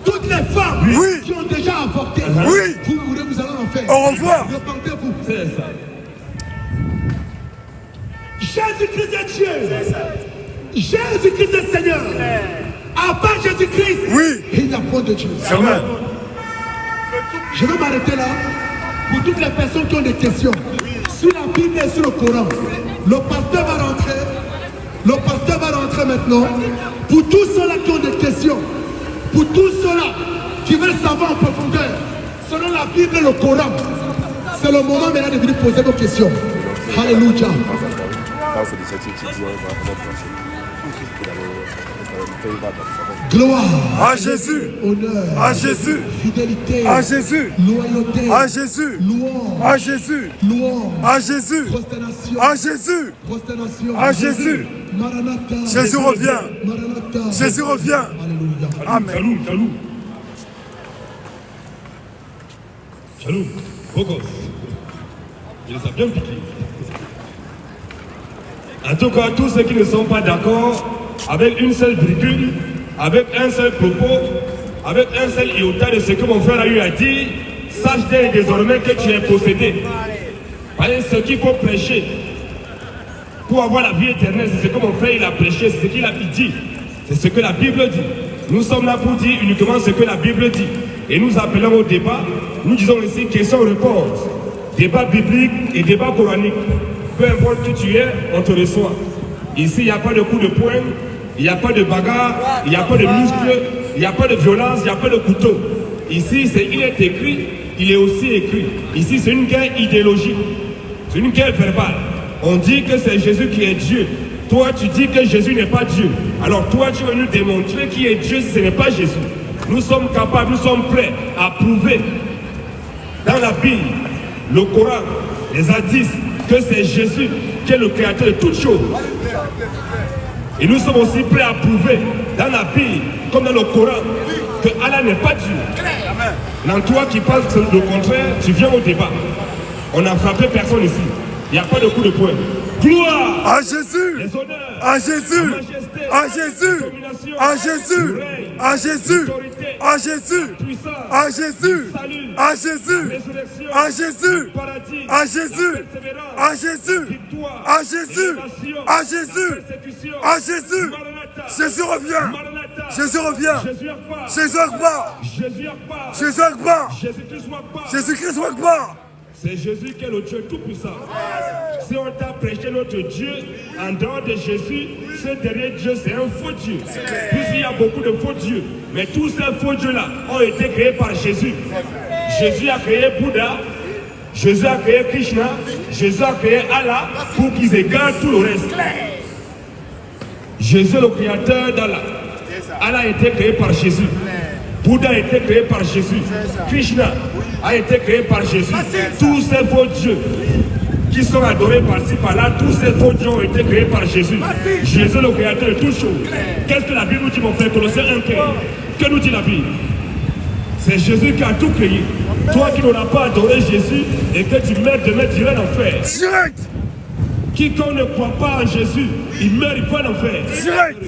Toutes les femmes qui ont déjà avorté, vous mourrez, vous allez en faire. Au revoir. Repentez-vous. C'est ça. Jésus-Christ est Dieu. Jésus-Christ est Seigneur. À part Jésus-Christ, il n'y a point de Dieu. Amen. Je vais m'arrêter là. Pour toutes les personnes qui ont des questions sur la Bible et sur le Coran, le pasteur va rentrer. Le pasteur va rentrer maintenant. Pour tous ceux-là qui ont des questions, pour tous ceux-là qui veulent savoir en profondeur, selon la Bible et le Coran, c'est le moment maintenant de venir poser vos questions. Alléluia. Gloire à Jésus, honneur à Jésus, fidélité à Jésus, loyauté à Jésus, louange à Jésus, louange à Jésus, prosternation à Jésus, prosternation à Jésus. Maranatha Jésus revient, Maranatha Jésus revient. Alléluia. Amen. Shalom, beau gosse. Je les ai bien piqués. En tout cas, tous ceux qui ne sont pas d'accord avec une seule virgule, avec un seul propos, avec un seul iota de ce que mon frère a eu à dire, sache désormais que tu es possédé. Parce que ce qu'il faut prêcher pour avoir la vie éternelle, c'est ce que mon frère il a prêché, c'est ce qu'il a dit, c'est ce que la Bible dit. Nous sommes là pour dire uniquement ce que la Bible dit. Et nous appelons au débat, nous disons ici question-réponse, débat biblique et débat coranique. Peu importe qui tu es, on te reçoit. Ici, il n'y a pas de coup de poing, il n'y a pas de bagarre, il n'y a pas de muscles, il n'y a pas de violence, il n'y a pas de couteau. Ici, il est écrit, il est aussi écrit. Ici, c'est une guerre idéologique, c'est une guerre verbale. On dit que c'est Jésus qui est Dieu. Toi, tu dis que Jésus n'est pas Dieu. Alors toi, tu veux nous démontrer qui est Dieu si ce n'est pas Jésus. Nous sommes capables, nous sommes prêts à prouver dans la Bible, le Coran, les hadiths, que c'est Jésus qui est le créateur de toutes choses. Et nous sommes aussi prêts à prouver dans la Bible, comme dans le Coran, que Allah n'est pas Dieu. Dans toi qui penses le contraire, tu viens au débat. On n'a frappé personne ici. Il n'y a pas de coup de poing. Gloire à Jésus, les honneurs, à Jésus, majesté, à Jésus, à Jésus, à Jésus, à Jésus, à Jésus, à Jésus, à Jésus, à Jésus, à Jésus, à Jésus, à Jésus, à Jésus. Jésus revient, Jésus revient, Jésus Akbar, Jésus Akbar, Jésus-Christ Akbar. C'est Jésus qui est le Dieu tout-puissant. Si on t'a prêché notre Dieu, en dehors de Jésus, ce dernier Dieu, c'est un faux Dieu. Puisqu'il y a beaucoup de faux dieux. Mais tous ces faux dieux-là ont été créés par Jésus. Jésus a créé Bouddha, Jésus a créé Krishna, Jésus a créé Allah pour qu'ils égarent tout le reste. Jésus est le créateur d'Allah. Allah a été créé par Jésus. Bouddha a été créé par Jésus. Krishna a été créé par Jésus. Tous ces faux dieux qui sont adorés par-ci, par-là, tous ces faux dieux ont été créés par Jésus. Jésus le créateur de toutes choses. Qu'est-ce que la Bible nous dit, mon frère? Colossiens 1:15. Que nous dit la Bible? C'est Jésus qui a tout créé. Toi qui n'auras pas adoré Jésus et que tu meurs demain, tu iras en enfer. Direct. Quiconque ne croit pas en Jésus, il meurt, il va en enfer. Direct.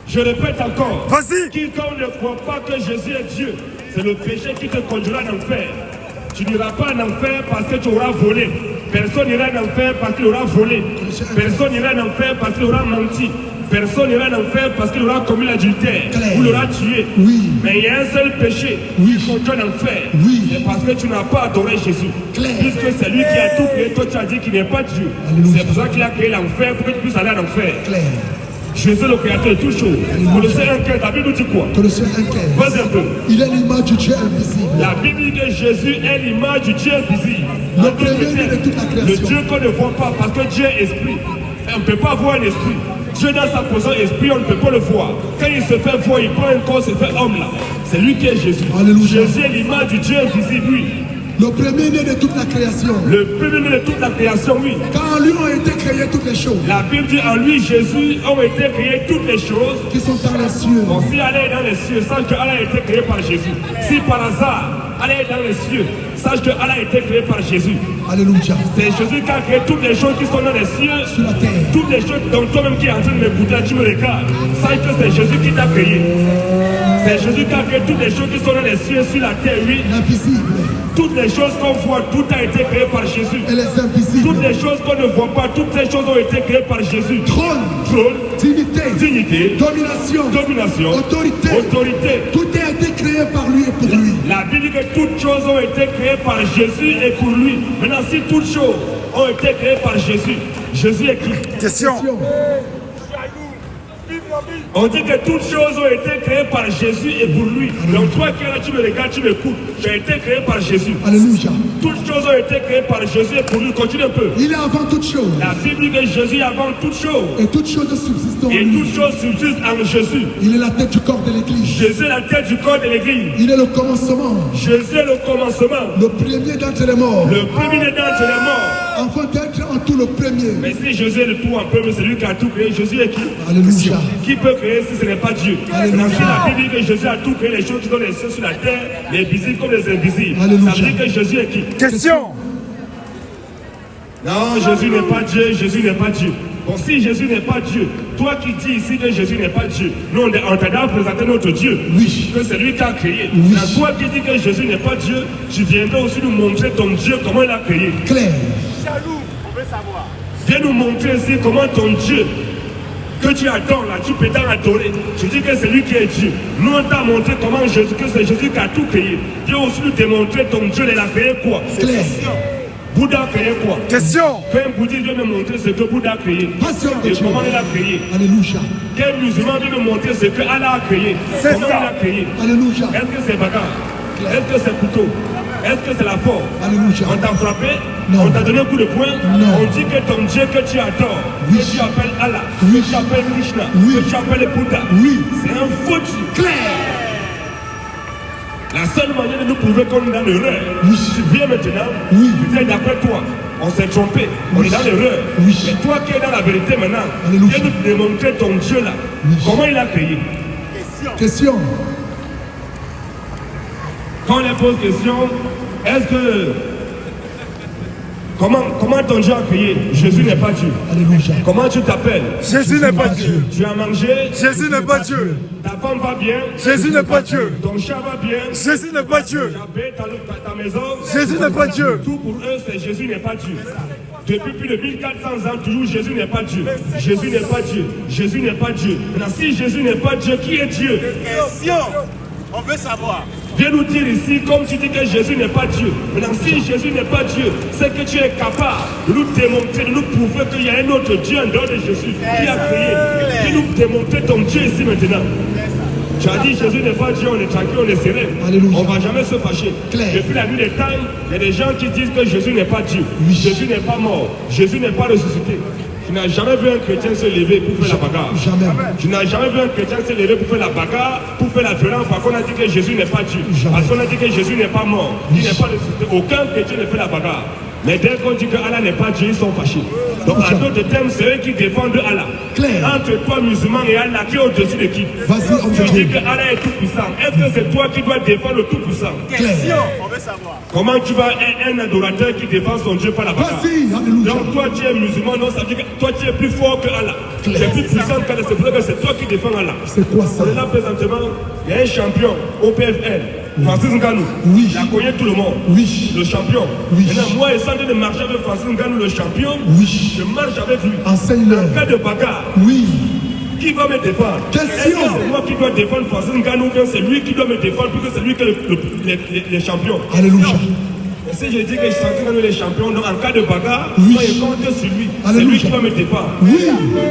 Je répète encore. Vas-y. Quiconque ne croit pas que Jésus est Dieu, c'est le péché qui te conduira en enfer. Tu n'iras pas en enfer parce que tu auras volé. Personne n'ira en enfer parce qu'il aura volé. Personne n'ira en enfer parce qu'il aura menti. Personne n'ira en enfer parce qu'il aura commis l'adultère ou l'aura tué. Mais il y a un seul péché qui conduit en enfer. C'est parce que tu n'as pas adoré Jésus. Puisque c'est lui qui a tout créé, toi tu as dit qu'il n'est pas Dieu. C'est pour ça qu'il a créé l'enfer pour que tu puisses aller en enfer. Jésus le créateur de toutes choses. Colossiens 1:15, la Bible nous dit quoi? Colossiens 1:15. Vas-y un peu. Il est l'image du Dieu invisible. La Bible dit que Jésus est l'image du Dieu invisible. Le premier de toute la création. Le Dieu qu'on ne voit pas parce que Dieu est esprit. Et on ne peut pas voir un esprit. Dieu dans sa position esprit, on ne peut pas le voir. Quand il se fait voir, il prend un corps, se fait homme là. C'est lui qui est Jésus. Alléluia. Jésus est l'image du Dieu invisible, oui. Le premier-né de toute la création. Le premier-né de toute la création, oui. Car en lui ont été créées toutes les choses. La Bible dit en lui, Jésus, ont été créées toutes les choses qui sont dans les cieux. Bon, si Allah est dans les cieux, sache que Allah a été créé par Jésus. Si par hasard, Allah est dans les cieux, Sache que Allah a été créé par Jésus. Alléluia. C'est Jésus qui a créé toutes les choses qui sont dans les cieux, Sur la terre. toutes les choses dont toi-même qui es en train de m'écouter, tu me regardes. Sache que c'est Jésus qui t'a créé. C'est Jésus qui a créé toutes les choses qui sont dans les cieux, sur la terre, oui. L'invisible Toutes les choses qu'on voit, tout a été créé par Jésus. et les invisibles. Toutes les choses qu'on ne voit pas, toutes ces choses ont été créées par Jésus. Trône, Trône, dignité, dignité, domination, domination, autorité. autorité. Tout a été créé par lui et pour lui. La Bible dit que toutes choses ont été créées par Jésus et pour lui. Maintenant, si toutes choses ont été créées par Jésus, Jésus est qui? Question. On dit que toutes choses ont été créées par Jésus et pour lui. Donc toi qui es là, tu me regardes, tu m'écoutes. Tu as été créé par Jésus. Alléluia. Toutes choses ont été créées par Jésus et pour lui. Continue un peu. Il est avant toute chose. La Bible dit que Jésus est avant toutes choses. Et toutes choses subsistent en Et lui. toutes choses subsistent en Jésus. Il est la tête du corps de l'église. Jésus est la tête du corps de l'église. Il est le commencement. Jésus est le commencement. Le premier d'entre les morts. Le premier d'entre les morts. Afin d'être en tout le premier. Mais si Jésus est le tout un peu, mais c'est lui qui a tout créé. Jésus est qui? Alléluia. Qui peut créer si ce n'est pas Dieu? Alléluia. Parce que la Bible dit que Jésus a tout créé, les choses qui sont les cieux sur la terre, les visibles comme les invisibles. Alléluia. Ça veut dire que Jésus est qui? Question. Non, Jésus n'est pas Dieu, Jésus n'est pas Dieu. Bon, si Jésus n'est pas Dieu, toi qui dis ici que Jésus n'est pas Dieu, nous on t'a déjà présenté notre Dieu, Oui. que c'est lui qui a créé. Oui. Mais toi qui dis que Jésus n'est pas Dieu, tu viendras aussi nous montrer ton Dieu, comment il a créé. Claire. Jaloux, on veut savoir. Viens nous montrer ici comment ton Dieu, que tu adores là, tu peux t'en adorer. Tu dis que c'est lui qui est Dieu. Nous on t'a montré comment Jésus, que c'est Jésus qui a tout créé. Viens aussi nous démontrer ton Dieu, il a créé quoi? Claire. Bouddha a créé quoi? Question. Quand un bouddhiste vient me montrer ce que Bouddha a créé. Passion de Et Dieu. comment il a créé. Alléluia. Quel musulman vient me montrer ce que Allah a créé. C'est Comment ça. il a créé. Alléluia. Est-ce que c'est bagarre? Est-ce que c'est couteau? Est-ce que c'est la force? Alléluia. On t'a frappé? Non. On t'a donné un coup de poing? Non. On dit que ton Dieu que tu adores, Oui. que tu appelles Allah, Oui. que tu appelles Krishna, Oui. que tu appelles Bouddha, Oui. c'est un faux Dieu. Claire. La seule manière de nous prouver qu'on est dans l'erreur, Oui. tu viens maintenant, Oui. peut-être d'après toi, on s'est trompé, on est dans l'erreur. Oui. Mais toi qui es dans la vérité maintenant, Alléluia. viens nous démontrer ton Dieu là, Oui. comment il a créé. Question. Quand on les pose question, est-ce que... Comment ton Dieu a créé? Jésus n'est pas Dieu. Alléluia. Comment tu t'appelles? Jésus n'est pas Dieu. Tu as mangé? Jésus n'est pas Dieu. Ta femme va bien? Jésus n'est pas Dieu. Ton chat va bien? Jésus n'est pas Dieu. Tu habites ta maison? Jésus n'est pas Dieu. Tout pour eux, c'est Jésus n'est pas Dieu. Depuis plus de 1400 ans, toujours Jésus n'est pas Dieu. Jésus n'est pas Dieu. Jésus n'est pas Dieu. Maintenant, si Jésus n'est pas Dieu, qui est Dieu? Question, on veut savoir. Viens nous dire ici, comme tu dis que Jésus n'est pas Dieu. Maintenant, si Jésus n'est pas Dieu, c'est que tu es capable de nous démontrer, de nous prouver qu'il y a un autre Dieu en dehors de Jésus qui a créé. Viens nous démontrer ton Dieu ici maintenant. Tu as dit Jésus n'est pas Dieu, on est tranquille, on est serein. Alléluia. On ne va jamais se fâcher. Claire. Depuis la nuit des temps, il y a des gens qui disent que Jésus n'est pas Dieu. Oui. Jésus n'est pas mort. Jésus n'est pas ressuscité. Tu n'as jamais vu un chrétien se lever pour faire la bagarre. Jamais. Tu n'as jamais vu un chrétien se lever pour faire la bagarre, pour faire la violence, parce qu'on a dit que Jésus n'est pas Dieu. Jamais. Parce qu'on a dit que Jésus n'est pas mort. Il n'est pas ressuscité. Aucun chrétien ne fait la bagarre. Mais dès qu'on dit que Allah n'est pas Dieu, ils sont fâchés. Donc en d'autres termes, c'est eux qui défendent Allah. Claire. Entre toi, musulman, et Allah, qui est au-dessus de qui? Vas-y, homme de Tu dis Dieu. que Allah est tout-puissant. Est-ce que c'est toi qui dois défendre le tout-puissant? Question, on veut savoir. Comment tu vas un adorateur qui défend son Dieu par la bagarre? Vas-y. Alléluia. Donc toi tu es musulman, non, ça veut dire que toi tu es plus fort que Allah. Tu es plus puissant qu'Allah, c'est pour ça que c'est toi qui défends Allah. C'est quoi ça? On est là présentement, il y a un champion au PFL, Francis Ngannou. Oui. Il a connu tout le monde. Oui. Le champion. Oui. Maintenant, moi, étant de marcher avec Francis Ngannou, le champion, Oui. je marche avec lui. Enseigne-leur. En cas de bagarre, Oui. qui va me défendre? Question. Est-ce que c'est moi qui dois défendre Francis Ngannou ou bien c'est lui qui doit me défendre puisque c'est lui qui est le champion? Alléluia. Non. Et si je dis que Francis Ngannou est le champion, donc en cas de bagarre, Oui. moi je compte sur lui. C'est Alléluia. lui qui va me défendre. Oui.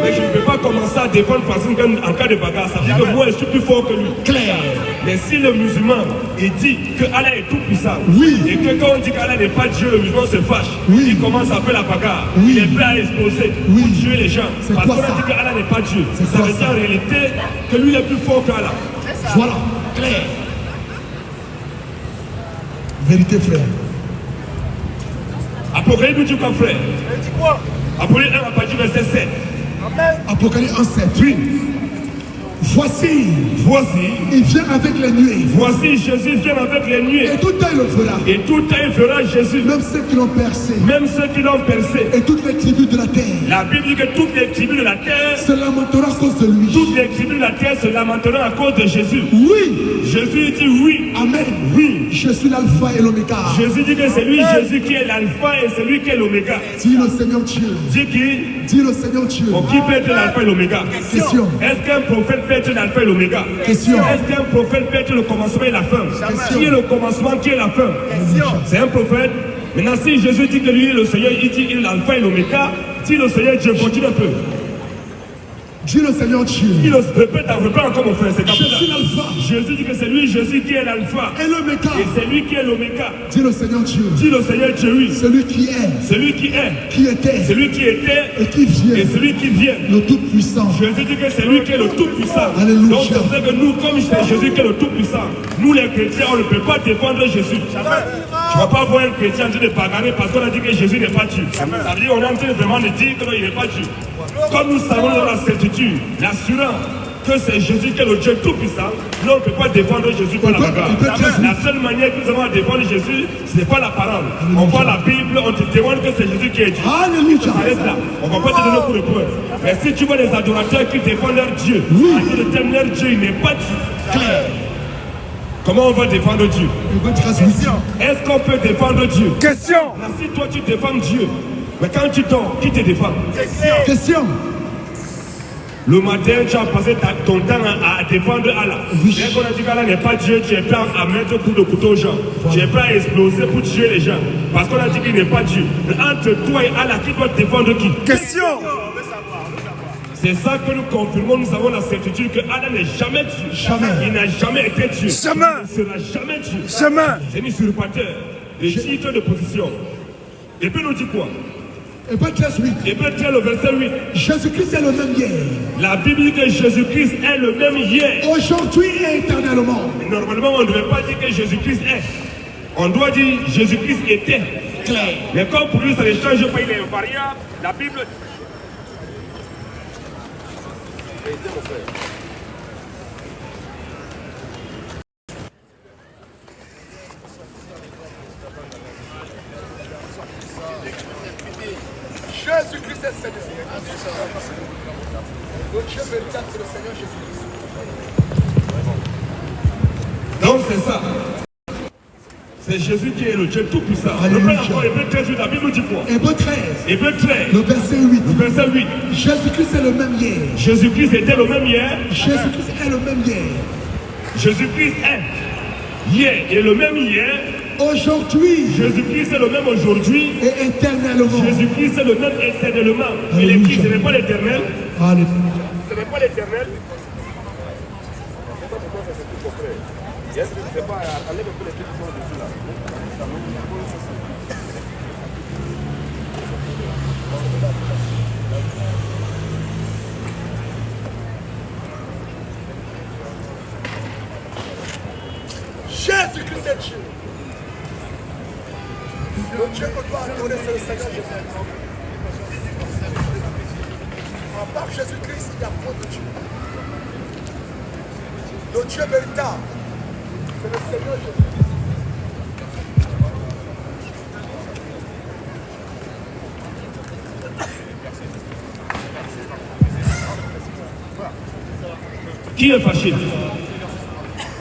Mais je ne peux pas commencer à défendre Francis Ngannou en cas de bagarre. Ça veut dire que moi je suis plus fort que lui. Claire. Mais si le musulman il dit que Allah est tout puissant, Oui. et que quand on dit qu'Allah n'est pas Dieu, le musulman se fâche, Oui. il commence à faire la bagarre, Oui. il est prêt à exploser Oui. pour tuer les gens. C'est Parce quoi qu'on a ça? dit qu'Allah n'est pas Dieu. C'est Ça quoi veut dire ça? en réalité que lui il est plus fort qu'Allah. Voilà. Claire. Vérité, frère. Apocalypse nous dit quoi, frère? Elle dit quoi? Apocalypse 1 à partir du verset 7. Amen. Apocalypse 1,7. Oui. Voici, il vient avec les nuées. Voici Jésus vient avec les nuées. Et tout œil le fera. Et tout œil verra Jésus. Même ceux qui l'ont percé. Même ceux qui l'ont percé. Et toutes les tribus de la terre. La Bible dit que toutes les tribus de la terre se lamenteront à cause de lui. Toutes les tribus de la terre se lamenteront à cause de Jésus. Oui. Jésus dit oui. Amen. Oui. Je suis l'alpha et l'oméga. Jésus dit que c'est lui, Jésus qui est l'alpha et c'est lui qui est l'oméga. Dis le Seigneur Dieu. Dis qui? Dis le Seigneur Dieu. Bon, qui peut être l'alpha et l'oméga? Question. Est-ce qu'un prophète peut être l'alpha et l'oméga? Question. Est-ce qu'un prophète peut être le commencement et la fin? Question. Qui est le commencement, qui est la fin? C'est un prophète. Maintenant, si Jésus dit que lui est le Seigneur, il dit qu'il est l'alpha et l'oméga, dis le Seigneur Dieu, continue un peu. Dis le Seigneur Dieu. Répète encore mon frère, c'est Je suis l'alpha. Jésus dit que c'est lui, Jésus qui est l'alpha. Et l'oméga. Et c'est lui qui est l'oméga. Dis le Seigneur Dieu. Dis le Seigneur Dieu, oui. Celui qui est. Celui qui est. Qui était. Celui qui était. Et qui vient. Et celui qui vient. Le Tout-Puissant. Jésus dit que c'est lui qui est le Tout-Puissant. Alléluia. Donc c'est vrai que nous, comme c'est Jésus qui est le Tout-Puissant, nous les chrétiens, on ne peut pas défendre Jésus. Tu ne vas pas voir un chrétien en train de paganer parce qu'on a dit que Jésus n'est pas Dieu. Ça veut dire qu'on est en train vraiment de dire qu'il n'est pas Dieu. Comme nous savons dans la certitude, l'assurance que c'est Jésus qui est le Dieu tout-puissant, nous on ne peut pas défendre Jésus par la bagarre. La seule manière que nous avons à défendre Jésus, ce n'est pas la parole. On voit la Bible, on te demande que c'est Jésus qui est Dieu. Alléluia. Là. On ne va pas te donner pour le point. Mais si tu vois les adorateurs qui défendent leur Dieu, à qui de leur Dieu, il n'est pas Dieu. Clair. Comment on va défendre Dieu? Est-ce qu'on peut défendre Dieu? Question. Là, si toi tu défends Dieu, mais quand tu dors, qui te défend? Question. Le matin, tu as passé ton temps à défendre Allah. Dès qu'on a dit qu'Allah n'est pas Dieu, tu es prêt à mettre un coup de couteau aux gens. Tu es prêt à exploser pour tuer les gens. Parce qu'on a dit qu'il n'est pas Dieu. Mais entre toi et Allah, qui doit défendre qui? Question. C'est ça que nous confirmons, nous avons la certitude que Allah n'est jamais Dieu. Jamais. Il n'a jamais été Dieu. Jamais. Il ne sera jamais Dieu. Jamais. C'est une usurpateur. Et titre de position. Et puis nous dit quoi? Hébreux 13:8. Hébreux 13, le verset 8. Jésus-Christ est le même hier. La Bible dit que Jésus-Christ est le même hier. Aujourd'hui et éternellement. Normalement, on ne devait pas dire que Jésus-Christ est. On doit dire Jésus-Christ était. Clair. Mais comme pour lui, ça ne change pas, il est invariable. La Bible. Jésus-Christ est Seigneur. Le Dieu véritable, c'est le Seigneur Jésus-Christ. Donc c'est ça. C'est Jésus qui est le Dieu tout-puissant. Alléluia. Hébreux 13, la Bible nous dit quoi? Hébreux 13. Hébreux 13, Le verset 8. le verset 8. Jésus-Christ est le même hier. Jésus-Christ était le même hier. Jésus-Christ est le même hier. Jésus-Christ est hier et le même hier. Aujourd'hui Jésus-Christ est le même aujourd'hui. et éternellement. Jésus-Christ est le même éternellement. Il est qui? Ce n'est pas l'éternel. Alléluia. Ce n'est pas l'éternel. Jésus-Christ est Dieu. Le Dieu que doit adorer, c'est le Seigneur Jésus-Christ. À part Jésus-Christ, il n'y a pas de Dieu. Le Dieu véritable, c'est le Seigneur Jésus-Christ. Qui est fâché?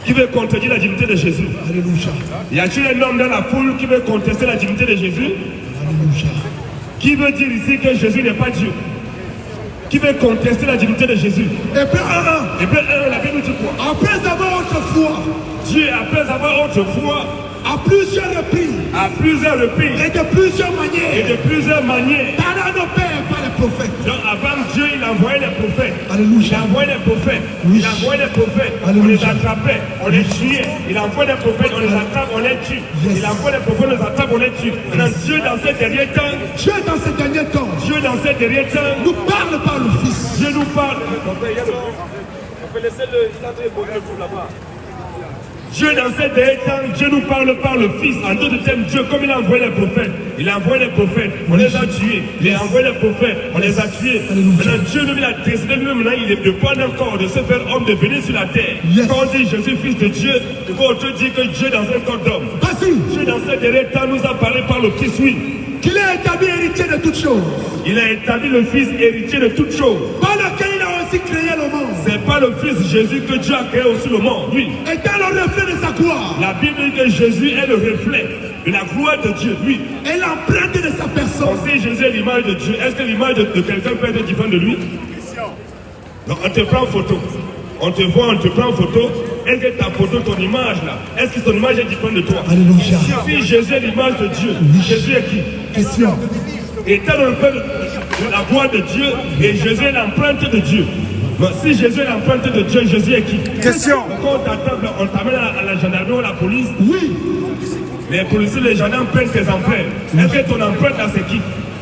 Qui veut contredire la divinité de Jésus? Alléluia. Y a-t-il un homme dans la foule qui veut contester la divinité de Jésus? Alléluia. Qui veut dire ici que Jésus n'est pas Dieu? Qui veut contester la divinité de Jésus? Hébreux 1:1. Hébreux 1, la Bible nous dit quoi? Après avoir autrefois, Dieu, après avoir autrefois, à plusieurs reprises et de plusieurs manières, parlé à nos pères par les prophètes. Donc avant Dieu, il envoyait les prophètes. Alléluia. Il envoyait les prophètes. Oui. Il envoyait les prophètes. Alléluia. On les attrapait, on les tuait. Il envoyait les prophètes, on les attrape, on les tue. Yes. Il envoie les prophètes, on les attrape, on les tue. Maintenant, Dieu dans ces derniers temps, Dieu dans ces derniers temps nous parle par le Fils. Dieu nous parle. On peut laisser le poser le là-bas. Dieu dans ces derniers temps, Dieu nous parle par le Fils. En d'autres termes, Dieu, comme il a envoyé les prophètes, il a envoyé les prophètes, on les a tués. Il a envoyé les prophètes, on les a tués. Maintenant, Dieu nous a décidé lui-même, maintenant, il est de prendre encore, de se faire homme, de venir sur la terre. Quand on dit Jésus, Fils de Dieu, il faut te dire que Dieu dans un corps d'homme. Dieu dans ces derniers temps nous a parlé par le Fils, oui. Qu'il est établi héritier de toutes choses. Il a établi le Fils héritier de toutes choses. Par lequel il a aussi créé le monde. C'est pas le Fils Jésus que Dieu a créé aussi le monde, oui. Étant le reflet de sa gloire. La Bible dit que Jésus est le reflet de la gloire de Dieu, oui. Et l'empreinte de sa personne. On sait Jésus est l'image de Dieu. Est-ce que l'image de quelqu'un peut être différente de lui? Donc on te prend en photo. On te voit, on te prend en photo. Est-ce que ta photo, ton image là, est-ce que ton image est différente de toi? Alléluia. Si Jésus est l'image de Dieu, Jésus est qui? Question. Étant le reflet de la gloire de Dieu et Jésus est l'empreinte de Dieu. Mais si Jésus est l'empreinte de Dieu, Jésus est qui? Question. Quand on t'amène à la gendarmerie ou à la police, Oui. les policiers, les gendarmes prennent tes empreintes. Est-ce que ton empreinte là c'est qui?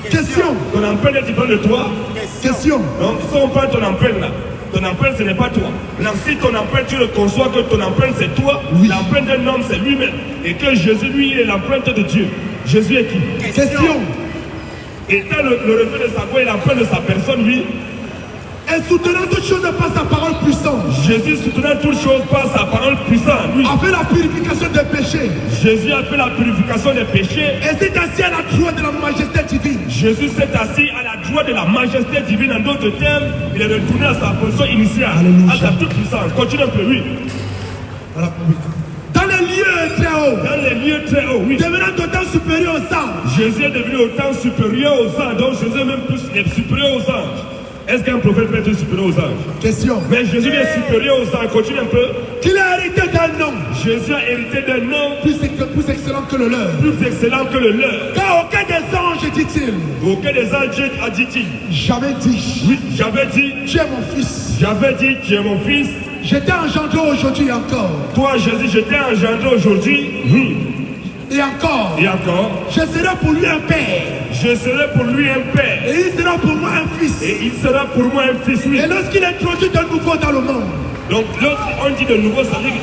Question. Ton empreinte est différente de toi? Question. Donc si on prend ton empreinte là, ton empreinte ce n'est pas toi. Maintenant si ton empreinte tu le conçois que ton empreinte c'est toi, l'empreinte d'un homme c'est lui-même. Et que Jésus lui il est l'empreinte de Dieu. Jésus est qui? Question. Étant le reflet de sa voix et l'empreinte de sa personne, lui. Et soutenant toutes choses par sa parole puissante. Jésus soutenant toutes choses par sa parole puissante, lui. A fait la purification des péchés. Jésus a fait la purification des péchés. Et s'est assis à la droite de la majesté divine. Jésus s'est assis à la droite de la majesté divine. En d'autres termes, il est retourné à sa position initiale, Alléluia. à sa toute puissance. Continue un peu, oui. Voilà. Dans les lieux très hauts. Dans les lieux très hauts, oui. Devenant d'autant supérieur aux anges. Jésus est devenu autant supérieur aux anges. Donc Jésus est même plus supérieur aux anges. Est-ce qu'un prophète peut être supérieur aux anges? Question. Mais Jésus est supérieur aux anges. Continue un peu. Qu'il a hérité d'un nom. Jésus a hérité d'un nom Plus excellent que le leur. plus excellent que le leur. Car aucun des anges, dit-il, Aucun des anges a dit-il. jamais dit. Oui, j'avais dit, Tu es mon fils. j'avais dit, tu es mon fils. Je t'ai engendré aujourd'hui encore. Toi, Jésus, je t'ai engendré aujourd'hui. Et encore. Et encore, Je serai pour lui un père. je serai pour lui un père. Et il sera pour moi un fils. Et il sera pour moi un fils, oui. Et lorsqu'il introduit de nouveau dans le monde. Donc, lorsqu'on dit de nouveau, ça veut dire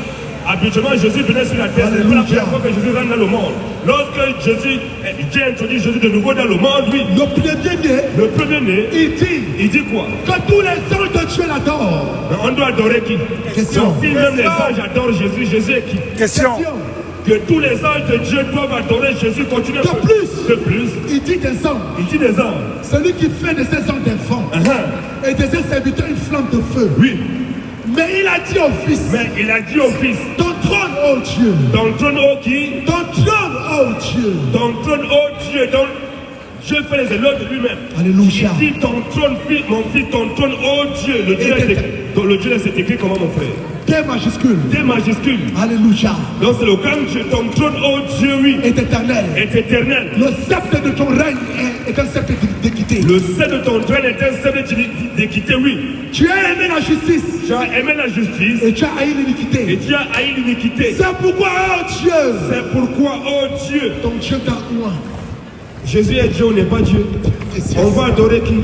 habituellement Jésus venait sur la terre. C'est pas la première fois que Jésus rentre dans le monde. Lorsque Dieu introduit Jésus de nouveau dans le monde, oui. Le premier-né, Le premier-né, il dit quoi? que tous les anges de Dieu l'adorent. Mais on doit adorer qui? Question. Donc, si même les anges adorent Jésus, Jésus est qui? Question. Que tous les anges de Dieu doivent adorer Jésus. Continue un De peu. plus. De plus. Il dit des anges. Il dit des anges. Celui qui fait de ses anges des vents et de ses serviteurs une flamme de feu. Oui. Mais il a dit au fils, Mais il a dit au fils, ton trône, ô Dieu, ton trône, ô qui? ton trône, ô Dieu. Ton trône, ô Dieu, donc Dieu fait les éloges de lui-même. Alléluia. Il dit ton trône, mon fils, ton trône, ô Dieu. Le Dieu, c'est écrit comment, mon frère? T majuscule. T majuscule. Alléluia. Donc c'est le grand Dieu, ton trône, ô Dieu, oui, Est éternel. est éternel. Le sceptre de ton règne est un sceptre d'équité. Le sceptre de ton trône est un sceptre d'équité, oui. Tu as aimé la justice Tu as aimé la justice et tu as haï et l'iniquité. tu as haï l'iniquité. C'est pourquoi, oh Dieu, C'est pourquoi, ô Dieu, ton Dieu t'a oint. Jésus est Dieu, on n'est pas Dieu. On va adorer qui?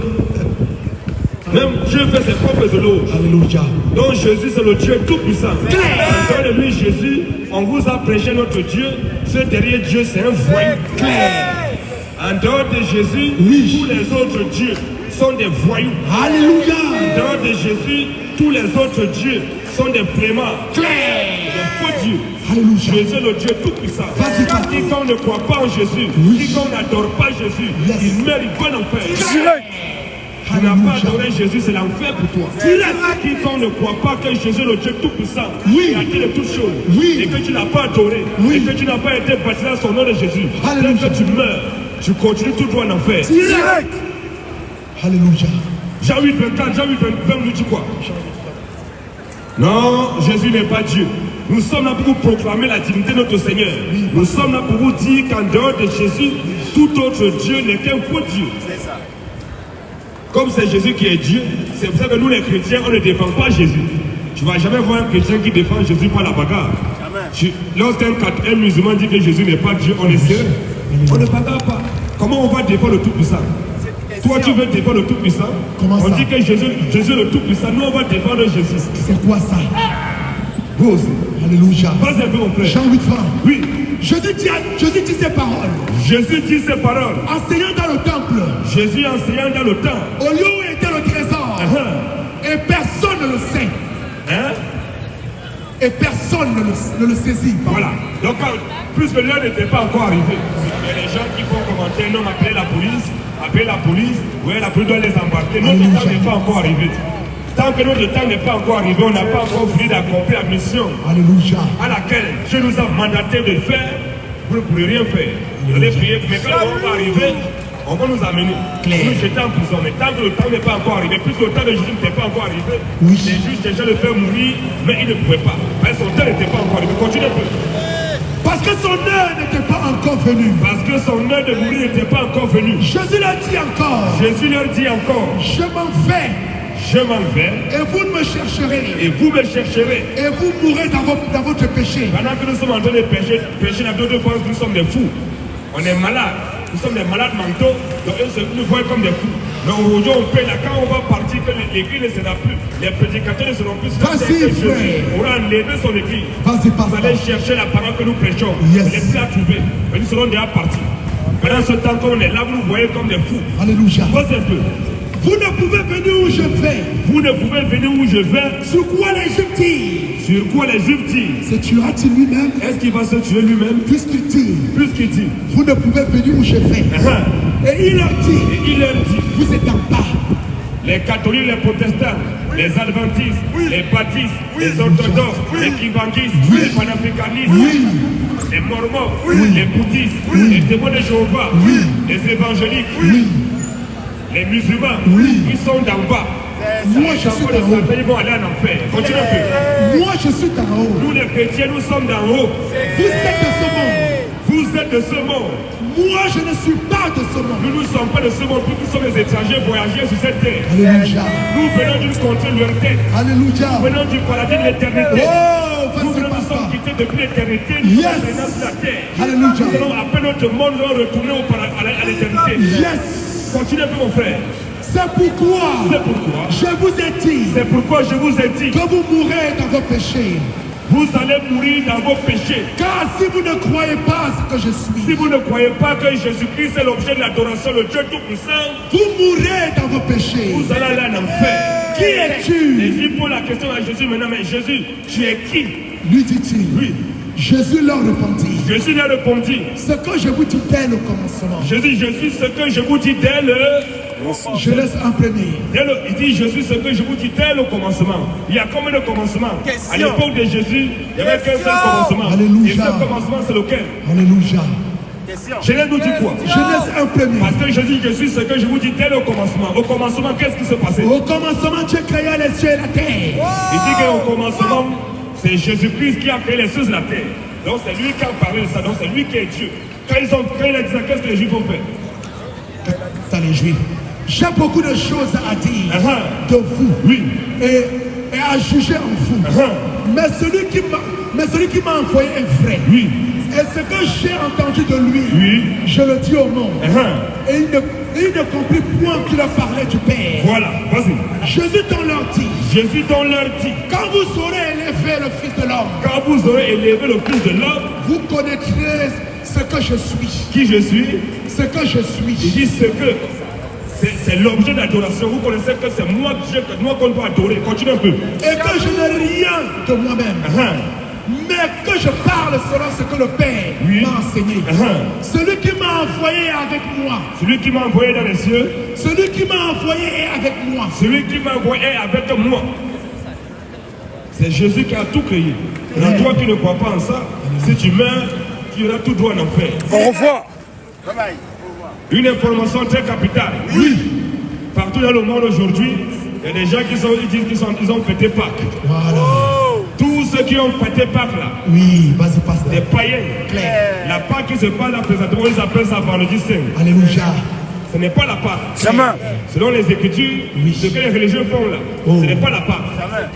Même Dieu fait ses propres éloges. Alléluia. Donc Jésus c'est le Dieu tout-puissant. En dehors de lui, Jésus, on vous a prêché notre Dieu. Ce derrière Dieu, c'est un voyou. En dehors de Jésus, tous les autres dieux sont des voyous. Alléluia. En dehors de Jésus, tous les autres dieux sont des flemmards. Des faux dieux. Alléluia. Jésus est le Dieu tout-puissant. Vas-y, vas-y. Quiconque ne croit pas en Jésus, quiconque n'adore pas Jésus, il meurt, il va en enfer. Tu n'as pas adoré Jésus, c'est l'enfer pour toi. Quiconque ne croit pas que Jésus est le Dieu tout-puissant, qui a créé toutes choses, et que tu n'as pas adoré, et que tu n'as pas été baptisé dans son nom de Jésus, dès que tu meurs, tu continues tout droit en enfer. Direct. Alléluia. Jean 8, 24, Jean 8, 20 nous dit quoi? Non, Jésus n'est pas Dieu. Nous sommes là pour vous proclamer la divinité de notre Seigneur. Nous sommes là pour vous dire qu'en dehors de Jésus, tout autre Dieu n'est qu'un faux Dieu. Comme c'est Jésus qui est Dieu, c'est pour ça que nous les chrétiens, on ne défend pas Jésus. Tu ne vas jamais voir un chrétien qui défend Jésus par la bagarre. Lorsqu'un musulman dit que Jésus n'est pas Dieu, on est sérieux. On ne bagarre pas. Comment on va défendre le Tout-Puissant? Toi, tu veux défendre le Tout-Puissant? Comment ça? On dit que Jésus est le Tout-Puissant. Nous, on va défendre Jésus. C'est quoi ça? Vous aussi. Alléluia. Vas-y un peu, mon frère. Jean 8, 20. Oui. Jésus dit ces paroles. Jésus dit ces paroles. Enseignant dans le temple. Jésus enseignant dans le temple. Au lieu où était le trésor. Et personne ne le sait. Hein? Et personne ne le saisit. Voilà. Donc, puisque l'heure n'était pas encore arrivée, il y a des gens qui font commenter, non, appelez la police, ouais, la police doit les embarquer. Notre temps n'est pas encore arrivé. Tant que notre temps n'est pas encore arrivé, on n'a pas encore fini d'accomplir la mission Alléluia. à laquelle Dieu nous a mandaté de faire. Vous ne pourrez rien faire. Vous allez prier, mais quand on va arriver, on va nous amener. Nous jeter en prison. Mais tant que le temps n'est pas encore arrivé, puisque le temps de Jésus n'était pas encore arrivé, Oui. les juges déjà le faire mourir, mais ils ne pouvaient pas. Parce que son temps n'était pas encore arrivé. Continuez un peu. Parce que son heure n'était pas encore venue. Parce que son heure de mourir n'était pas encore venue. Jésus leur dit encore. Jésus leur dit encore, Je m'en vais. je m'en vais Et vous me chercherez. et vous me chercherez. Et vous mourrez dans votre péché. Pendant que nous sommes en train de pécher la d'autres pensent que nous sommes des fous. On est malades. Nous sommes des malades mentaux. Donc eux nous voient comme des fous. Mais aujourd'hui on paie là. Quand on va partir, que l'église ne sera plus. Les prédicateurs ne seront plus. Vas-y, frère. On va enlever son église. Vas-y, Vous allez pasteur. chercher la parole que nous prêchons. Yes. Vous n'êtes plus à trouver. Mais nous serons déjà partis. Pendant ce temps qu'on est là, vous nous voyez comme des fous. Alléluia. Posez un peu. Vous ne pouvez venir où je vais. Vous ne pouvez venir où je vais. Sur quoi l'Égypte dit. Sur quoi les Juifs disent? Se tuera-t-il lui-même. Est-ce qu'il va se tuer lui-même? Puisqu'il dit. Puisqu'il dit. Vous ne pouvez venir où je vais. Et il leur dit. Et il leur dit. Vous êtes en bas. Les catholiques, les protestants, les adventistes, les baptistes, les orthodoxes, les kivangistes, les panafricanistes, les mormons, les bouddhistes, les témoins de Jéhovah, les évangéliques, les musulmans, ils sont d'en bas. Moi je suis d'en haut. Ils vont aller en enfer. Continue un peu. Moi je suis d'en haut. Nous les chrétiens, nous sommes d'en haut. Vous êtes de ce monde. Vous êtes de ce monde. Moi je ne suis pas de ce monde. Nous ne sommes pas de ce monde, nous sommes des étrangers voyageurs sur cette terre. Alléluia. Nous venons d'une contrée lointaine. Alléluia. Nous venons du paradis de l'éternité. Oh, Nous vas-y, nous sommes pasteur. quittés depuis l'éternité. Nous Yes. sommes maintenant sur la terre. Alléluia. Nous allons, après notre monde, nous allons retourner à l'éternité. Yes. Continue un peu, mon frère. C'est pourquoi C'est pourquoi. je vous ai dit C'est pourquoi je vous ai dit. que vous mourrez dans vos péchés. Vous allez mourir dans vos péchés. Car si vous ne croyez pas à ce que je suis, Si vous ne croyez pas que Jésus-Christ est l'objet de l'adoration, le Dieu Tout-Puissant, vous mourrez dans vos péchés. vous allez aller en enfer. Qui Et es-tu? il pose la question à Jésus maintenant, mais Jésus, tu es qui? Lui dit-il. Oui. Jésus leur répondit. Jésus lui a répondu. Ce que je vous dis dès le commencement. Jésus, je suis ce que je vous dis dès le... Genèse 1 premier. Il dit, je suis ce que je vous dis dès le commencement. Il y a combien de commencements? À l'époque de Jésus, il n'y avait qu'un seul commencement. Alléluia. Et ce commencement, c'est lequel? Alléluia. Genèse nous dit quoi? Genèse 1 premier. Parce que Jésus, je suis ce que je vous dis dès le commencement. Au commencement, qu'est-ce qui se passait? Au commencement, Dieu créa les cieux et la terre. Il dit qu'au commencement, c'est Jésus-Christ qui a créé les cieux et la terre. Donc c'est lui qui a parlé de ça. Donc c'est lui qui est Dieu. Quand il a dit ça, qu'est-ce que les Juifs ont fait? Ça les Juifs. J'ai beaucoup de choses à dire de vous. Oui. Et à juger en vous. Mais celui qui m'a envoyé est vrai. Oui. Et ce que j'ai entendu de lui, Oui. je le dis au monde. Et il ne comprit point qu'il a parlé du Père. Voilà, vas-y. Jésus donc leur dit, Jésus donc leur dit, quand vous aurez élevé le Fils de l'homme, quand vous aurez élevé le Fils de l'homme, vous connaîtrez ce que je suis. qui je suis, Ce que je il suis. dit ce que c'est l'objet d'adoration. Vous connaissez que c'est moi, Dieu, que moi qu'on doit adorer. Continue un peu. Et que je n'ai rien de moi-même. Mais que je parle selon ce que le Père Oui. m'a enseigné. Celui qui m'a envoyé est avec moi. Celui qui m'a envoyé dans les cieux, Celui qui m'a envoyé est avec moi. celui qui m'a envoyé est avec moi. C'est Jésus qui a tout créé. Et toi qui ne crois pas en ça, si tu meurs, tu auras tout droit en enfer. Au revoir. Bye bye. Une information très capitale. Oui. Partout dans le monde aujourd'hui, il y a des gens qui disent qu'ils ont fêté Pâques. Voilà. Tous ceux qui ont fêté Pâques là, Oui, vas-y, pasteur. des païens. La Pâque qui se passe là présentement, ils appellent ça vendredi saint. Alléluia. Ce n'est pas la Pâque. Jamais. Selon les Écritures, ce que les religieux font là, ce n'est pas la Pâque.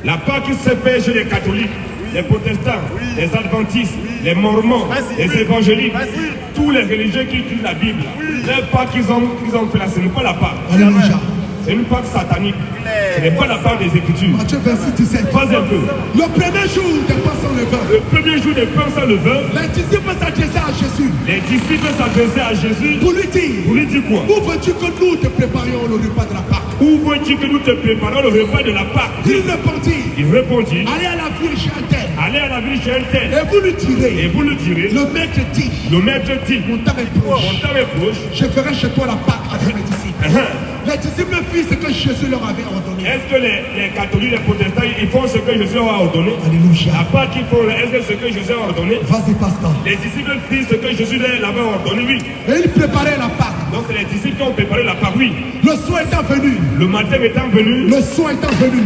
La Pâque qui se fait chez les catholiques, les protestants, les adventistes, les mormons, les évangéliques, tous les religieux qui utilisent la Bible. La Pâque qu'ils ont fait là, ce n'est pas la Pâque. Alléluia. C'est une Pâque satanique. Ce n'est pas la part des Écritures. Matthieu 26, 17. Pas un peu. Le premier jour des pains sans levain, Le premier jour des pains sans levain, les disciples s'adressaient à Jésus les disciples s'adressaient à Jésus pour lui dire, pour lui dire quoi? où veux-tu que nous te préparions le repas de la Pâque? Où veux-tu que nous te préparons le repas de la Pâque? Il répondit, Il répondit, allez à la ville chez un tel, allez à la ville chez un tel et vous lui et direz, vous le direz. le maître dit, Le maître dit, mon temps est proche, mon temps est proche. je ferai chez toi la Pâque avec mes disciples. Les disciples firent ce que Jésus leur avait ordonné. Est-ce que les catholiques, les protestants, ils font ce que Jésus leur a ordonné? Alléluia. À part qu'ils font, est-ce que ce que Jésus a ordonné? Vas-y, pasteur. Les disciples firent ce que Jésus leur avait ordonné, oui. Et ils préparaient la Pâque. Donc c'est les disciples qui ont préparé la Pâque, oui. Le soir étant venu, Le matin étant venu, le soir étant venu,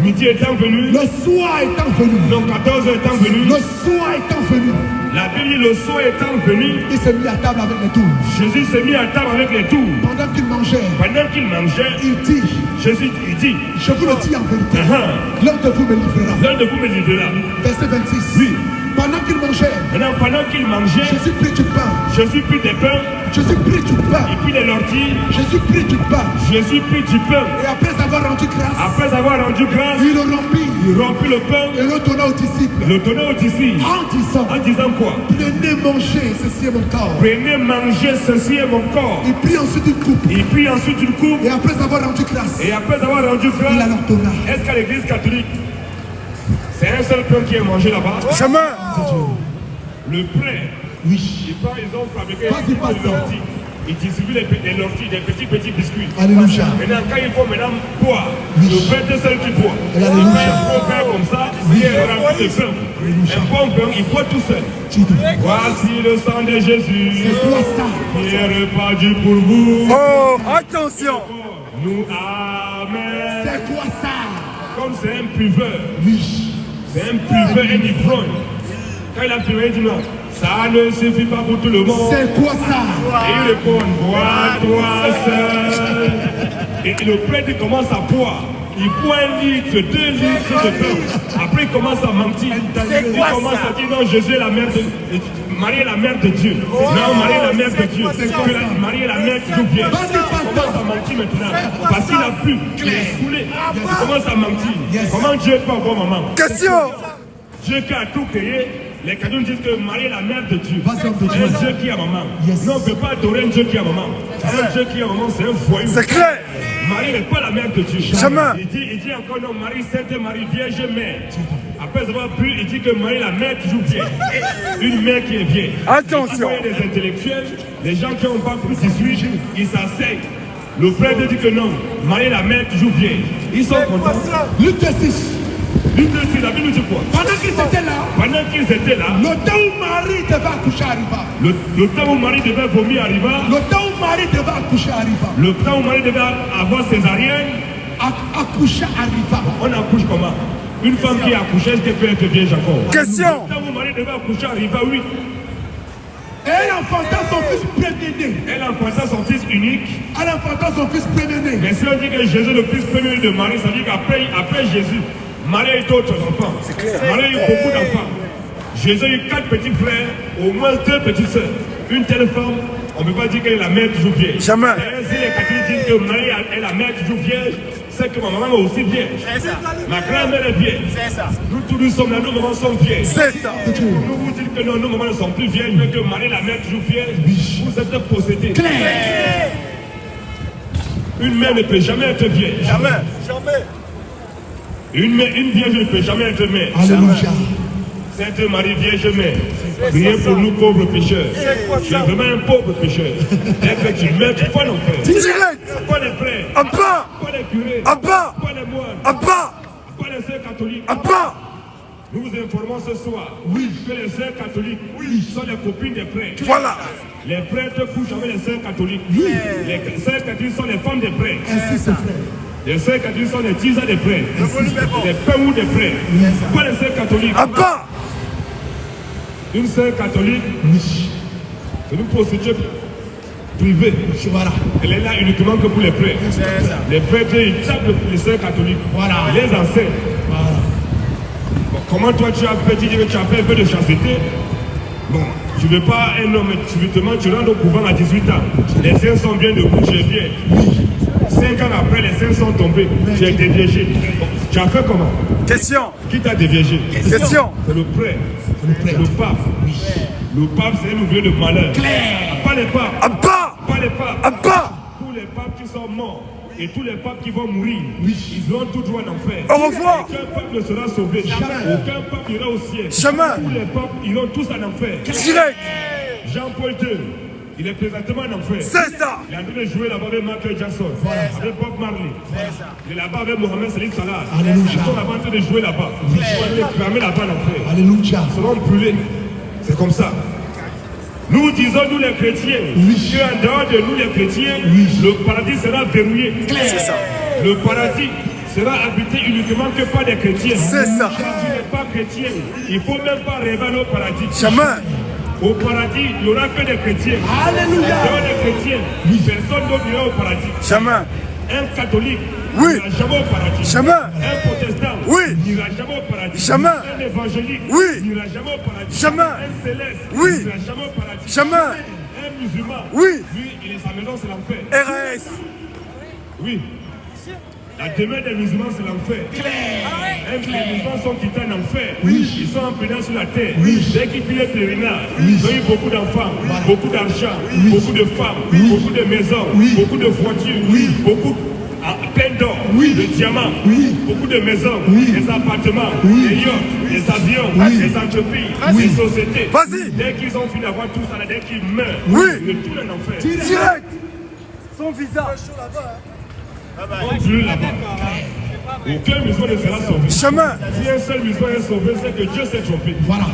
midi étant venu, le soir étant venu, donc 14 heures étant venu, le soir étant venu, la Bible dit le soir étant venu, il s'est mis à table avec les tours. Jésus s'est mis à table avec les tours. Pendant qu'il mangeait, Pendant qu'il mangeait, il dit, Jésus il dit, je vous le dis en vérité, l'un de vous me livrera. l'un de vous me livrera. Verset 26. Oui. Pendant qu'il mangeait, Maintenant, pendant qu'il mangeait, Jésus prit du pain. Jésus prit des pains, Jésus prit du pain. il prit des lentilles, Jésus prit du pain. Jésus prit du pain. Et après avoir rendu grâce, Après avoir rendu grâce, il le rompit il rompit le pain, et le donna aux disciples. le donna aux disciples, En disant, quoi? prenez, mangez, ceci est mon corps. Prenez, mangez, ceci est mon corps. Il prit ensuite une coupe. Il prit ensuite une coupe, Et après avoir rendu grâce, et après avoir rendu il la grâce, leur donna. est-ce qu'à l'église catholique, c'est un seul pain qui est mangé là-bas? Jamais. Le prêtre, Oui. ils ont fabriqué Vas-y, des pasteur. lentilles. Ils distribuent des lentilles, des petits biscuits. Alléluia. Maintenant, quand il faut maintenant boire, le prêtre est seul qui boit. Alléluia. Il fait un gros verre comme ça, il remplit de pain. Un bon pain, il boit tout seul. Voici le sang de Jésus, C'est toi ça. qui est répandu pour vous. Oh, attention. Nous, amen. C'est quoi ça? Comme c'est un buveur, Oui. c'est un buveur, un ivrogne. Quand il a fini, il dit non, ça ne suffit pas pour tout le monde. C'est quoi ça? Et il répond, bois-toi seul. Et le prêtre commence à boire. Il boit 1 litre, 2 litres de pain. Après, il commence à mentir. Il commence à dire, non, Jésus est la mère de... Marie est la mère de Dieu. Non, Marie est la mère de Dieu. Marie est la mère qui nous vient. Il commence à mentir maintenant. Parce qu'il a plu. Il est saoulé. Il commence à mentir. Comment Dieu peut avoir maman? Question. Dieu qui a tout créé, les catholiques disent que Marie est la mère de Dieu. Vas-y, homme de C'est Dieu. un Dieu qui a maman. Yes. Non, on ne peut pas adorer un Dieu qui a maman. Un Dieu qui a maman, c'est un voyou. C'est clair. Marie n'est pas la mère de Dieu. Jamais. Il dit encore non, Marie, Sainte Marie, Vierge Mère. Après avoir bu, il dit que Marie est la mère toujours vieille. Une mère qui est vieille. Attention. Il y a des intellectuels, les gens qui ont pas plus 18, ils s'asseyent. Le prêtre dit que non, Marie est la mère toujours vieille. Ils sont contents. Luc 6. Luc 6, la Bible nous dit quoi? Pendant qu'ils étaient là, Pendant qu'ils étaient là, le temps où Marie devait accoucher arriva. le temps où Marie devait vomir arriva, Le temps où Marie devait accoucher arriva. le temps où Marie devait avoir césarienne, Accoucher arriva. on accouche comment? Une femme qui est accouchée, est-ce qu'elle peut être vierge encore? Question. Le temps où Marie devait accoucher arriva, oui. Et elle enfanta son fils premier-né. Elle enfanta son fils unique. Elle enfanta son fils premier-né. Mais si on dit que Jésus est le fils premier de Marie, ça veut dire qu'après Jésus, Marie a eu d'autres enfants. Marie a eu beaucoup d'enfants. Jésus a eu 4 petits frères, au moins 2 petites sœurs. Une telle femme, on ne peut pas dire qu'elle est la mère toujours vierge. Jamais. Et si les catholiques disent que Marie est la mère toujours vierge, c'est que ma maman est aussi vierge. C'est ça. Ma grand-mère est vierge. C'est ça. Nous tous nous sommes là, nos mamans sont vierges. C'est ça. Nous vous dites que non, nos mamans ne sont plus vierges, mais que Marie la mère toujours vierge. Vous êtes possédés. Une mère ne peut jamais être vierge. Jamais. Jamais. Une vierge ne peut jamais être mère. Alléluia. Sainte Marie Vierge Mère, priez pour nous pauvres pécheurs. Je suis vraiment un pauvre pécheur. Et que tu mets pas l'enfer. Direct. Pas les frères, À bas. pas les curés, À bas. pas les moines, À bas. pas les sœurs catholiques. À bas. Nous vous informons ce soir que les sœurs catholiques sont les copines des prêtres. Voilà. Les prêtres couchent avec les sœurs catholiques. Les sœurs catholiques sont les femmes des prêtres. Ainsi c'est fait. Les sœurs catholiques sont les tisans des prêtres. Les pères ou des prêtres. Pas les sœurs catholiques. À bas. Une sœur catholique, c'est une prostituée privée. Voilà. Elle est là uniquement que pour les prêtres. Les prêtres, ils tapent les sœurs catholiques. Voilà. Ils les enseignent. Bon, comment toi tu as fait, tu dis que tu as fait un peu de chasteté? Bon, tu ne veux pas un homme, subitement tu rentres au couvent à 18 ans. Les seins sont bien debout, tu es bien. 5 ans après, les 5 sont tombés. Tu es déviégé. Tu as fait comment? Question. Qui t'a déviégé? Question. C'est le prêtre. C'est le pape. Le pape, c'est un ouvrier de malheur. Pas les papes. Abba. Pas les papes. Abba. Tous les papes qui sont morts et tous les papes qui vont mourir, ils vont tout droit en enfer. Au revoir. Aucun pape ne sera sauvé. Aucun pape ira au ciel. Chemin. Tous les papes iront tous en enfer. Direct. Jean-Paul II, il est présentement en enfer. C'est ça. Il est en train de jouer là-bas avec Michael Jackson, avec Bob Marley. Il est là-bas avec Mohamed Salim Salah. Alléluia. Ils sont là-bas en train de jouer là-bas. Ils sont en train de cramer là-bas en enfer. Alléluia. Ils seront brûlés. C'est comme ça. Nous disons, nous les chrétiens, qu'en dehors de nous les chrétiens, le paradis sera verrouillé. C'est ça. Le paradis sera habité uniquement que par des chrétiens. C'est ça. Quand tu n'es pas chrétien, il ne faut même pas rêver au paradis. Chemin. Au paradis, il n'y aura que des chrétiens. Alléluia. Dehors des chrétiens, personne d'autre n'ira au paradis. Chemin. Un catholique Oui. n'ira jamais au paradis. Chemin. Un protestant Oui. n'ira jamais au paradis. Chemin. Un évangélique Oui. n'ira jamais au paradis. Chemin. Un céleste Oui. n'ira jamais au paradis. Chemin. Un musulman, Oui. lui, sa maison c'est l'enfer. RS. Oui. La demeure des musulmans, c'est l'enfer. Les musulmans sont quittés en enfer. Ils sont en pénal sur la terre. Dès qu'ils finissent le pèlerinage, ils ont eu beaucoup d'enfants, beaucoup d'argent, beaucoup de femmes, beaucoup de maisons, beaucoup de voitures, beaucoup plein d'or, de diamants, beaucoup de maisons, des appartements, des yachts, des avions, des entreprises, des sociétés. Vas-y. Dès qu'ils ont fini d'avoir tout ça, dès qu'ils meurent, Oui. ils retournent en enfer. Direct. Son visa. Plus là-bas. Aucun musulman ne sera sauvé. Chemin. Si un seul musulman est sauvé, c'est que Dieu s'est trompé. Voilà.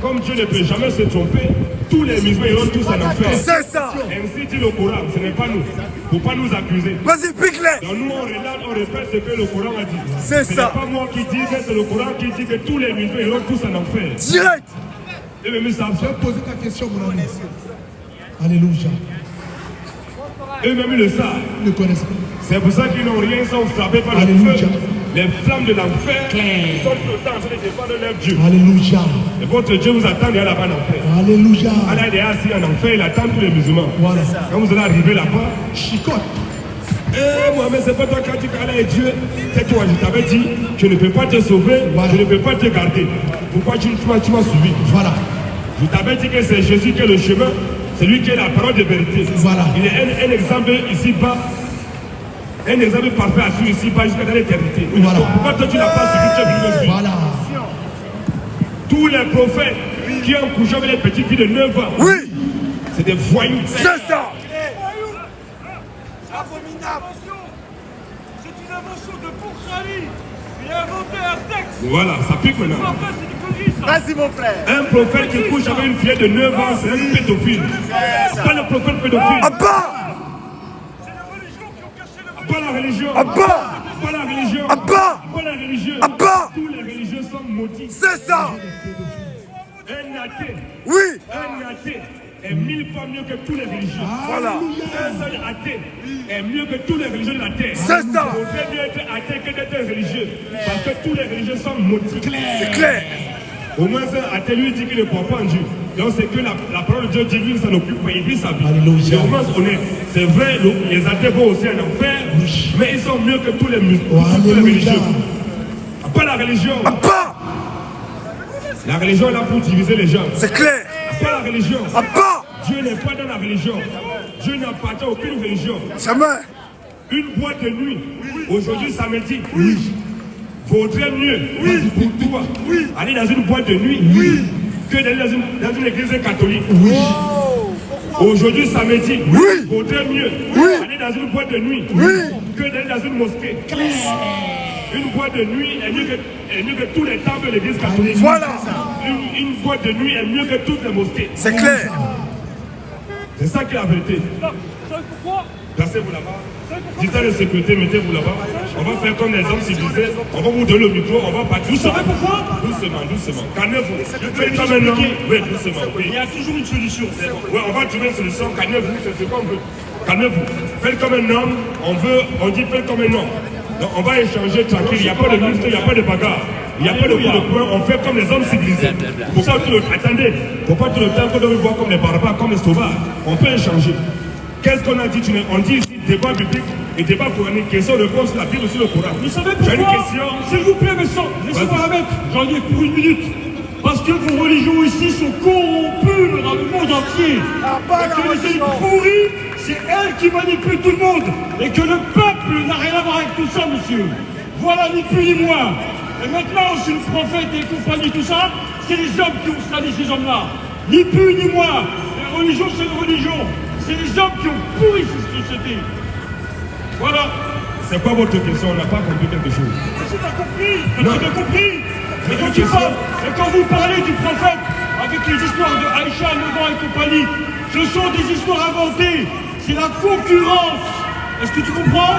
Comme Dieu ne peut jamais se tromper, tous les musulmans iront tous en enfer. C'est ça. Ainsi dit le Coran, ce n'est pas nous. Il ne faut pas nous accuser. Vas-y, pique-les. Donc nous on regarde, on répète ce que le Coran a dit. C'est Ce ça. n'est pas moi qui dis, c'est le Coran qui dit que tous les musulmans iront tous en enfer. Direct. Et même ils savent Je ça. vais poser ta question, mon ami. Alléluia. Eux-mêmes ils le savent. Ils ne connaissent pas. C'est pour ça qu'ils n'ont rien sans frappés par le Alléluia. feu. Les flammes de l'enfer sont tout le temps en train de défendre leur Dieu. Alléluia. Et votre Dieu vous attend derrière là-bas en enfer. Alléluia. Allah est assis en enfer, il attend tous les musulmans. Voilà. Quand vous allez arriver là-bas, Chicote. Mohamed, c'est pas toi qui as dit qu'Allah est Dieu. C'est toi, je t'avais dit, je ne peux pas te sauver, Voilà. je ne peux pas te garder. Pourquoi tu m'as suivi? Voilà. Je t'avais dit que c'est Jésus qui est le chemin, c'est lui qui est la parole de vérité. Voilà. Il est un exemple ici-bas, un exemple parfait à suivre ici-bas jusqu'à dans l'éternité. Voilà. Donc, pourquoi toi tu n'as pas suivi, tu es venu me suivre? Voilà. Tous les prophètes qui ont couché avec les petites filles de 9 ans, Oui. c'est des voyous. C'est ça. Abominable. C'est une invention de Bourkhari. Il a inventé un texte. Voilà, ça pique maintenant. En fait, c'est du connerie, ça. Vas-y, mon frère. Un prophète qui couche avec une fille de 9 ans, c'est un pédophile. Pas le prophète pédophile. Abba. C'est la religion qui ont caché le Pas la religion. Abba. Pas la religion. Abba. Pas la religion. Abba. Tous les religieux sont maudits. C'est ça. Un athée. Oui. Un athée est 1000 fois mieux que tous les religieux. Voilà. Un seul athée est mieux que tous les religieux de la terre. C'est ça. Il vaudrait mieux être athée que d'être religieux. Parce que tous les religieux sont maudits. C'est clair. Au moins un athée lui dit qu'il ne croit pas en Dieu. Donc c'est que la parole de Dieu dit lui, ça n'occupe pas, il vit sa vie. Alléluia. C'est au moins honnête. C'est vrai, les athées vont aussi en enfer, mais ils sont mieux que tous les musulmans, tous les Alléluia. religieux. Pas la religion. Abba. La religion est là pour diviser les gens. C'est clair. Pas la religion. Abba. Dieu n'est pas dans la religion. Dieu n'appartient à aucune religion. Chemin. Une boîte de nuit, aujourd'hui samedi, vaudrait mieux pour toi aller dans une boîte de nuit que d'aller dans une église catholique. Aujourd'hui samedi, vaudrait mieux aller dans une boîte de nuit que d'aller dans une mosquée. Une boîte de nuit est mieux que tous les temples de l'église catholique. Voilà. Une boîte de nuit est mieux que toutes les mosquées. C'est clair. C'est ça qui est la vérité. Vous savez pourquoi? Placez-vous là-bas. Dites à la sécurité, mettez-vous là-bas. On va faire comme les hommes civilisés. On va vous donner le micro, on va partir. Doucement. Doucement. Calmez-vous. Faites comme un homme. Oui, doucement. Oui. Il y a toujours une solution. Oui, on va trouver une solution. Calmez-vous, c'est ce qu'on veut. Calmez-vous. Faites comme un homme. On dit faites comme un homme. Donc on va échanger tranquille. Il n'y a pas de muscle, il n'y a pas de bagarre. Il n'y a pas de coup de poing. On fait comme les hommes civilisés. Attendez. Faut pas tout le temps qu'on doit voir comme les barbares, comme les sauvages. On peut échanger. Qu'est-ce qu'on a dit? On dit ici débat biblique. Et débat coranique, question-réponse sur la Bible sur le Coran. Vous savez J'ai une pourquoi? question. S'il vous plaît, laissez-moi la mettre. J'en ai pour une minute. Parce que vos religions ici sont corrompues dans le monde entier. Et que les élites pourries, c'est elles qui manipulent tout le monde. Et que le peuple n'a rien à voir avec tout ça, monsieur. Voilà, ni plus ni moins. Et maintenant, si le prophète et compagnie, tout ça, c'est les hommes qui ont sali ces hommes-là. Ni plus ni moins. Les religions, c'est une religion. C'est les hommes qui ont pourri cette société. Voilà. C'est quoi votre question? On n'a pas compris quelque chose. J'ai pas compris. Non. J'ai pas compris. C'est Et quand, une tu question. parles, et quand vous parlez du prophète, avec les histoires de Aïcha, Levant et compagnie, ce sont des histoires inventées. C'est la concurrence. Est-ce que tu comprends?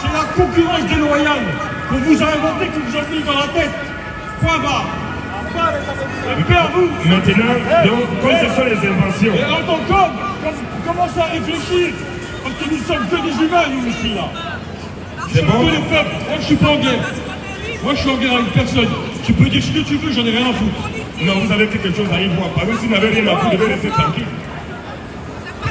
C'est la concurrence déloyale qu'on vous a inventée, que vous avez mis dans la tête. Point barre. Et paix à vous. Maintenant, donc, comme ce sont les inventions. Et en tant qu'homme, commencez à réfléchir. Parce que nous sommes que des humains, nous ici, là. Nous C'est sommes bon? que les peuples. Moi, je suis pas en guerre. Moi, je suis en guerre avec personne. Tu peux dire ce que tu veux, j'en ai rien à foutre. Non, vous avez quelque chose à y voir. Parce que si vous n'avez rien à foutre, vous devez rester tranquille.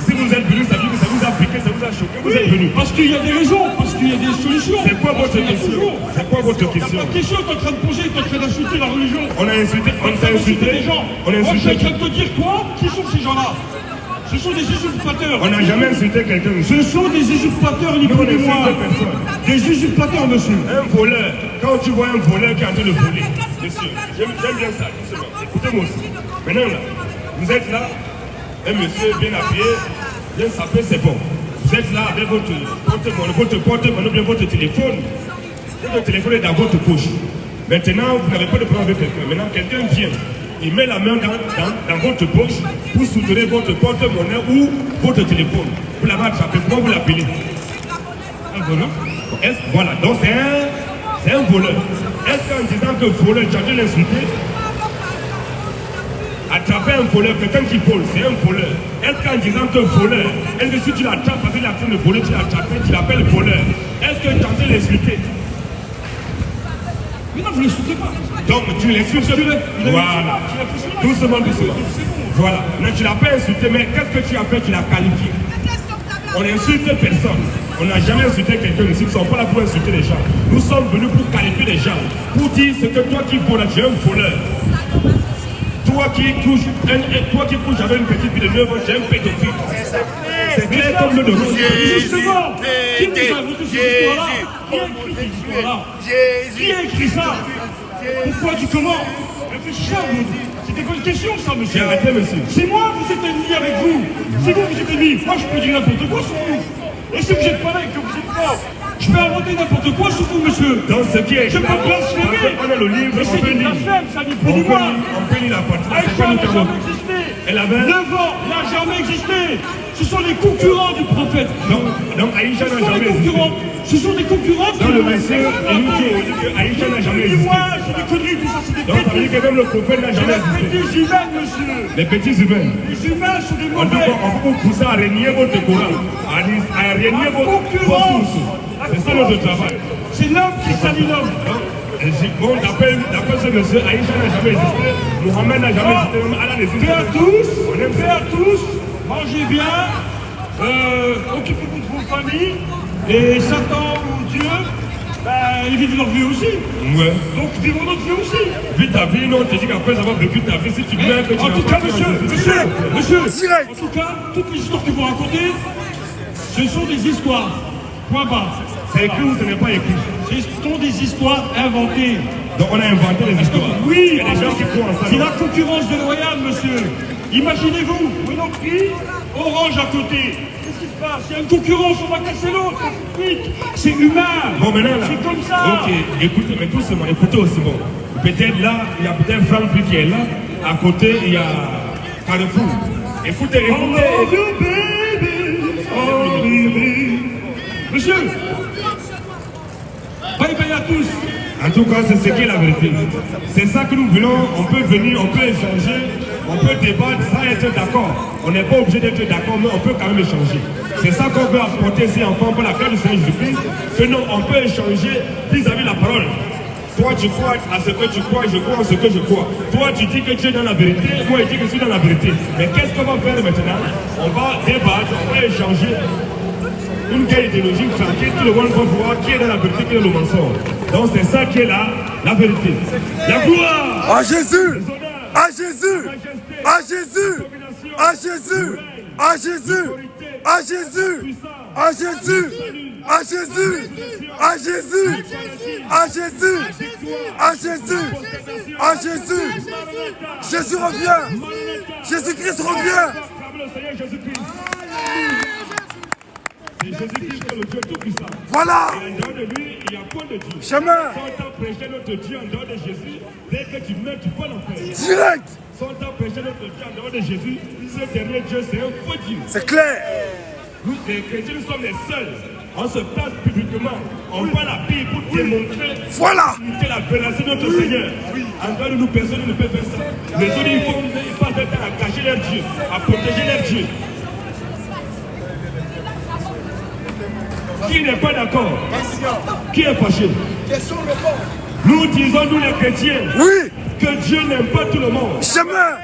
Si vous êtes venu, ça veut dire que ça vous a piqué, ça vous a choqué, vous êtes venu. Parce qu'il y a des raisons, parce qu'il y a des solutions. C'est quoi votre question? C'est quoi votre Il n'y a question? pas de question, tu es en train de poser, tu es en train d'insulter la religion. On a insulté, on t'a insulté des gens. On a Moi, je suis en insulté. train de te dire quoi? Qui sont ces gens-là? Ce sont des usurpateurs. On n'a jamais insulté quelqu'un. Ce sont des usurpateurs, ni Nous, on plus ni moins. insulte personne. Des usurpateurs, monsieur. Un voleur, quand tu vois un voleur qui est en train de voler, monsieur, j'aime bien ça, doucement. Écoutez-moi aussi. Maintenant là, vous êtes là, un monsieur bien habillé, bien sapé, c'est bon. Vous êtes là avec votre porte-monnaie, bien votre téléphone. Votre téléphone est dans votre poche. Maintenant, vous n'avez pas de problème avec quelqu'un. Maintenant, quelqu'un vient, il met la main dans votre poche pour soutenir votre porte-monnaie ou votre téléphone. Vous l'avez attrapé, comment vous l'appelez? Un voleur. Voilà, donc c'est un voleur. Est-ce qu'en disant que voleur, tu as dû l'insulter? Attraper un voleur, quelqu'un qui vole, c'est un voleur. Est-ce qu'en disant que voleur, est-ce que si tu l'attrapes parce qu'il est en train de voler, tu l'attrapes, tu l'appelles voleur? Est-ce que tu as dû l'insulter? Mais non, vous ne l'insultez pas. Donc tu l'insultes. Voilà. Doucement, doucement. Voilà. Non, tu l'as pas insulté, mais qu'est-ce que tu as fait? Tu l'as qualifié. On n'insulte personne. On n'a jamais insulté quelqu'un ici. Nous ne sommes pas là pour insulter les gens. Nous sommes venus pour qualifier les gens. Pour dire ce que toi qui voles, tu es un voleur. Toi qui couches avec une petite fille de 9 ans, tu es un pédophile. C'est clair comme le de l'eau. Justement, qui vous a inventé cette histoire-là? Qui a écrit cette histoire-là? Qui a écrit ça? Pourquoi, du comment? Réfléchissez à vous. C'est des bonnes questions, ça, monsieur. J'ai arrêté, monsieur. Si moi, vous êtes ennemi avec vous, si vous êtes ennemi, moi, je peux dire n'importe quoi sur vous. Et si vous n'êtes pas là et que vous êtes mort, je peux inventer n'importe quoi sur vous, monsieur. Dans ce qui est Je peux blasphémer. on a le livre, Mais on c'est peut du lire. blasphème, ça n'est plus On ni peut moi. lire la partie. C'est Aïcha pas nous n'a qui jamais avons. existé. Elle avait. 9 ans n'a jamais existé. Ce sont les concurrents du prophète. Donc Aïcha Ce n'a sont les jamais existé. concurrents. Ce sont des concurrents qui Dans le ont verset, il nous dit que Aïcha n'a jamais Et existé. moi, c'est des conneries, tout ça, c'est des Donc ça veut dire que même le prophète n'a C'est jamais la existé. bêtise humaine, monsieur. Les petits humains. Les humains sont des On peut mauvais. vous pousser à régner votre Coran, à régner vos sources. C'est ça notre travail. C'est l'homme qui salit l'homme. Bon, d'après ce monsieur, Aïcha n'a jamais existé, Mohamed n'a jamais existé, même Allah n'existe Paix à pas. tous, On aime paix à tous, mangez bien, occupez-vous de vos familles, et Satan ou Dieu, ils vivent leur vie aussi. Ouais. Donc vivons notre vie aussi. Vis ta vie, non, on te dit qu'après avoir vécu ta vie, si tu meurs, que tu En tout cas, monsieur, Direct. en tout cas, toutes les histoires que vous racontez, ce sont des histoires. Point barre. c'est écrit ou ce n'est pas écrit. Ce sont des histoires inventées. Donc on a inventé les histoires. Oui, Il y a des gens qui croient en ça. c'est la concurrence déloyale, monsieur. Imaginez-vous, Monoprix, Orange à côté. Qu'est-ce qui se passe? Il y a une concurrence, on va casser l'autre. C'est humain. Bon, maintenant là. C'est comme ça. Ok, écoutez, mais doucement, écoutez aussi bon. Peut-être là, il y a peut-être Franck qui est là. À côté, il y a Carrefour. Écoutez, Oh, écoutez. you baby, oh, baby. Monsieur, bye bye à tous. En tout cas, c'est ce qui est la vérité. C'est ça que nous voulons. On peut venir, on peut échanger, on peut débattre sans être d'accord. On n'est pas obligé d'être d'accord, mais on peut quand même échanger. C'est ça qu'on veut apporter ici enfants pour la grâce du Seigneur Jésus-Christ. Que non, on peut échanger vis-à-vis de la parole. Toi, tu crois à ce que tu crois, je crois à ce que je crois. Toi, tu dis que tu es dans la vérité, moi, je dis que je suis dans la vérité. Mais qu'est-ce qu'on va faire maintenant? On va débattre, on va échanger. une guerre idéologique tranquille, tout le monde va voir qui est dans la vérité, qui est dans le mensonge. Donc c'est ça qui est là, la vérité. La gloire À Jésus. À Jésus. À Jésus. À Jésus. À Jésus. À Jésus. À Jésus. À Jésus. À Jésus. À Jésus. À Jésus. À Jésus. Jésus revient. Jésus-Christ revient. C'est Jésus-Christ qui est le Dieu tout-puissant. Voilà. Et en dehors de lui, il n'y a point de Dieu. Chemin. Sans t'en prêcher notre Dieu en dehors de Jésus, dès que tu meurs, tu peux l'enfer. Direct. Sans t'en prêcher notre Dieu en dehors de Jésus, ce dernier Dieu, c'est un faux Dieu. C'est clair. Nous, les chrétiens, nous sommes les seuls. On se place publiquement, on prend la Bible pour démontrer Voilà. la véracité de notre Seigneur. En dehors de nous, personne ne peut faire ça. Les autres, ils passent leur temps à cacher leur Dieu, à protéger leur Dieu. Qui n'est pas d'accord? Qui est fâché? Nous disons, nous les chrétiens, Oui. que Dieu n'aime pas tout le monde. Chemin.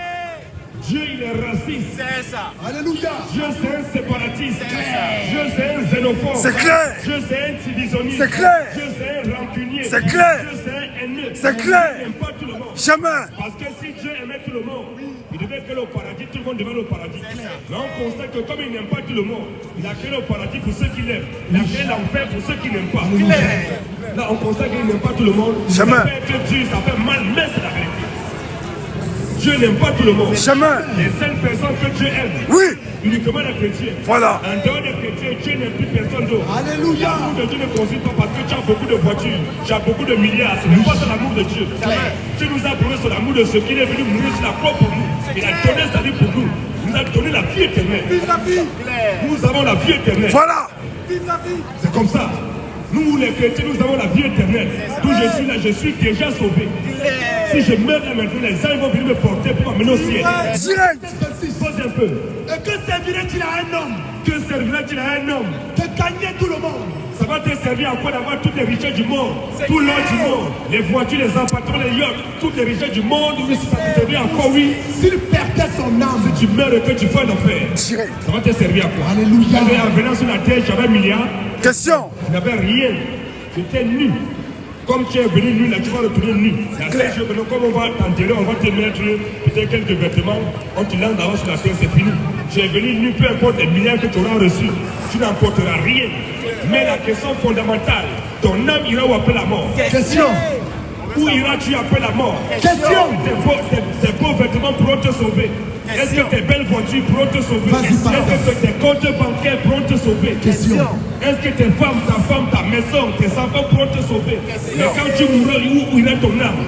Dieu, il est raciste. C'est ça. Alléluia. Dieu, c'est un séparatiste. Dieu, c'est un xénophobe. C'est clair. Dieu, c'est un divisionniste. C'est clair. Dieu, c'est un rancunier. C'est clair. Dieu, c'est un ennemi. C'est clair. Dieu n'aime pas tout le monde. Chemin. Parce que si Dieu aimait tout le monde, il devait créer le paradis, tout le monde devait aller au paradis. Mais on constate que comme il n'aime pas tout le monde, il a créé le paradis pour ceux qui l'aiment. Il a créé l'enfer pour ceux qui n'aiment pas. Là, on constate qu'il n'aime pas tout le monde. Chemin. Ça fait être Dieu, ça fait mal, mais c'est la vérité. Dieu n'aime pas tout le monde. Chemin. Les seules personnes que Dieu aime, Oui. uniquement les chrétiens. Voilà. En dehors des chrétiens, Dieu n'aime plus personne d'autre. Alléluia. L'amour de Dieu ne consiste pas parce que tu as beaucoup de voitures, tu as beaucoup de milliards. Ce n'est pas ça l'amour de Dieu. Dieu nous a prouvé sur l'amour de ce qu'il est venu mourir sur la croix pour nous. Il a donné sa vie pour nous. Il nous a donné la vie éternelle. Nous avons la vie éternelle. Voilà. C'est comme ça. Nous, les chrétiens, nous avons la vie éternelle. D'où je suis là, je suis déjà sauvé. Si je meurs là maintenant, les gens vont venir me porter pour m'amener au ciel. Direct. Pose un peu. Et que servirait-il à un homme Que servira-t-il à un homme? de gagner tout le monde? Ça va te servir à quoi d'avoir toutes les richesses du monde, tout l'or du monde, les voitures, les appartements, les yachts, toutes les richesses du monde, oui, ça te servir à quoi, oui? S'il perdait son âme, Si tu meurs et que tu vas en enfer, Direct. ça va te servir à quoi? Alléluia. En venant sur la terre, j'avais un milliard, Question. je n'avais rien, j'étais nu. Comme tu es venu nu, là tu vas retourner nu. La seule chose, comme on va t'enterrer, on va te mettre peut-être quelques vêtements, on te lance d'avant sur la terre, c'est fini. Tu es venu nu, peu importe les milliards que tu auras reçus, tu n'emporteras rien. Mais la question fondamentale, ton âme ira où après la mort? Question. Où iras-tu après la mort? Question. Tes beaux vêtements pourront te sauver. Est-ce que tes belles voitures pourront te sauver? Vas-y, Est-ce pardon. que tes comptes bancaires pourront te sauver? Question. Est-ce que tes femmes, ta maison, tes enfants pourront te sauver? Mais quand tu mourras, où ira ton âme?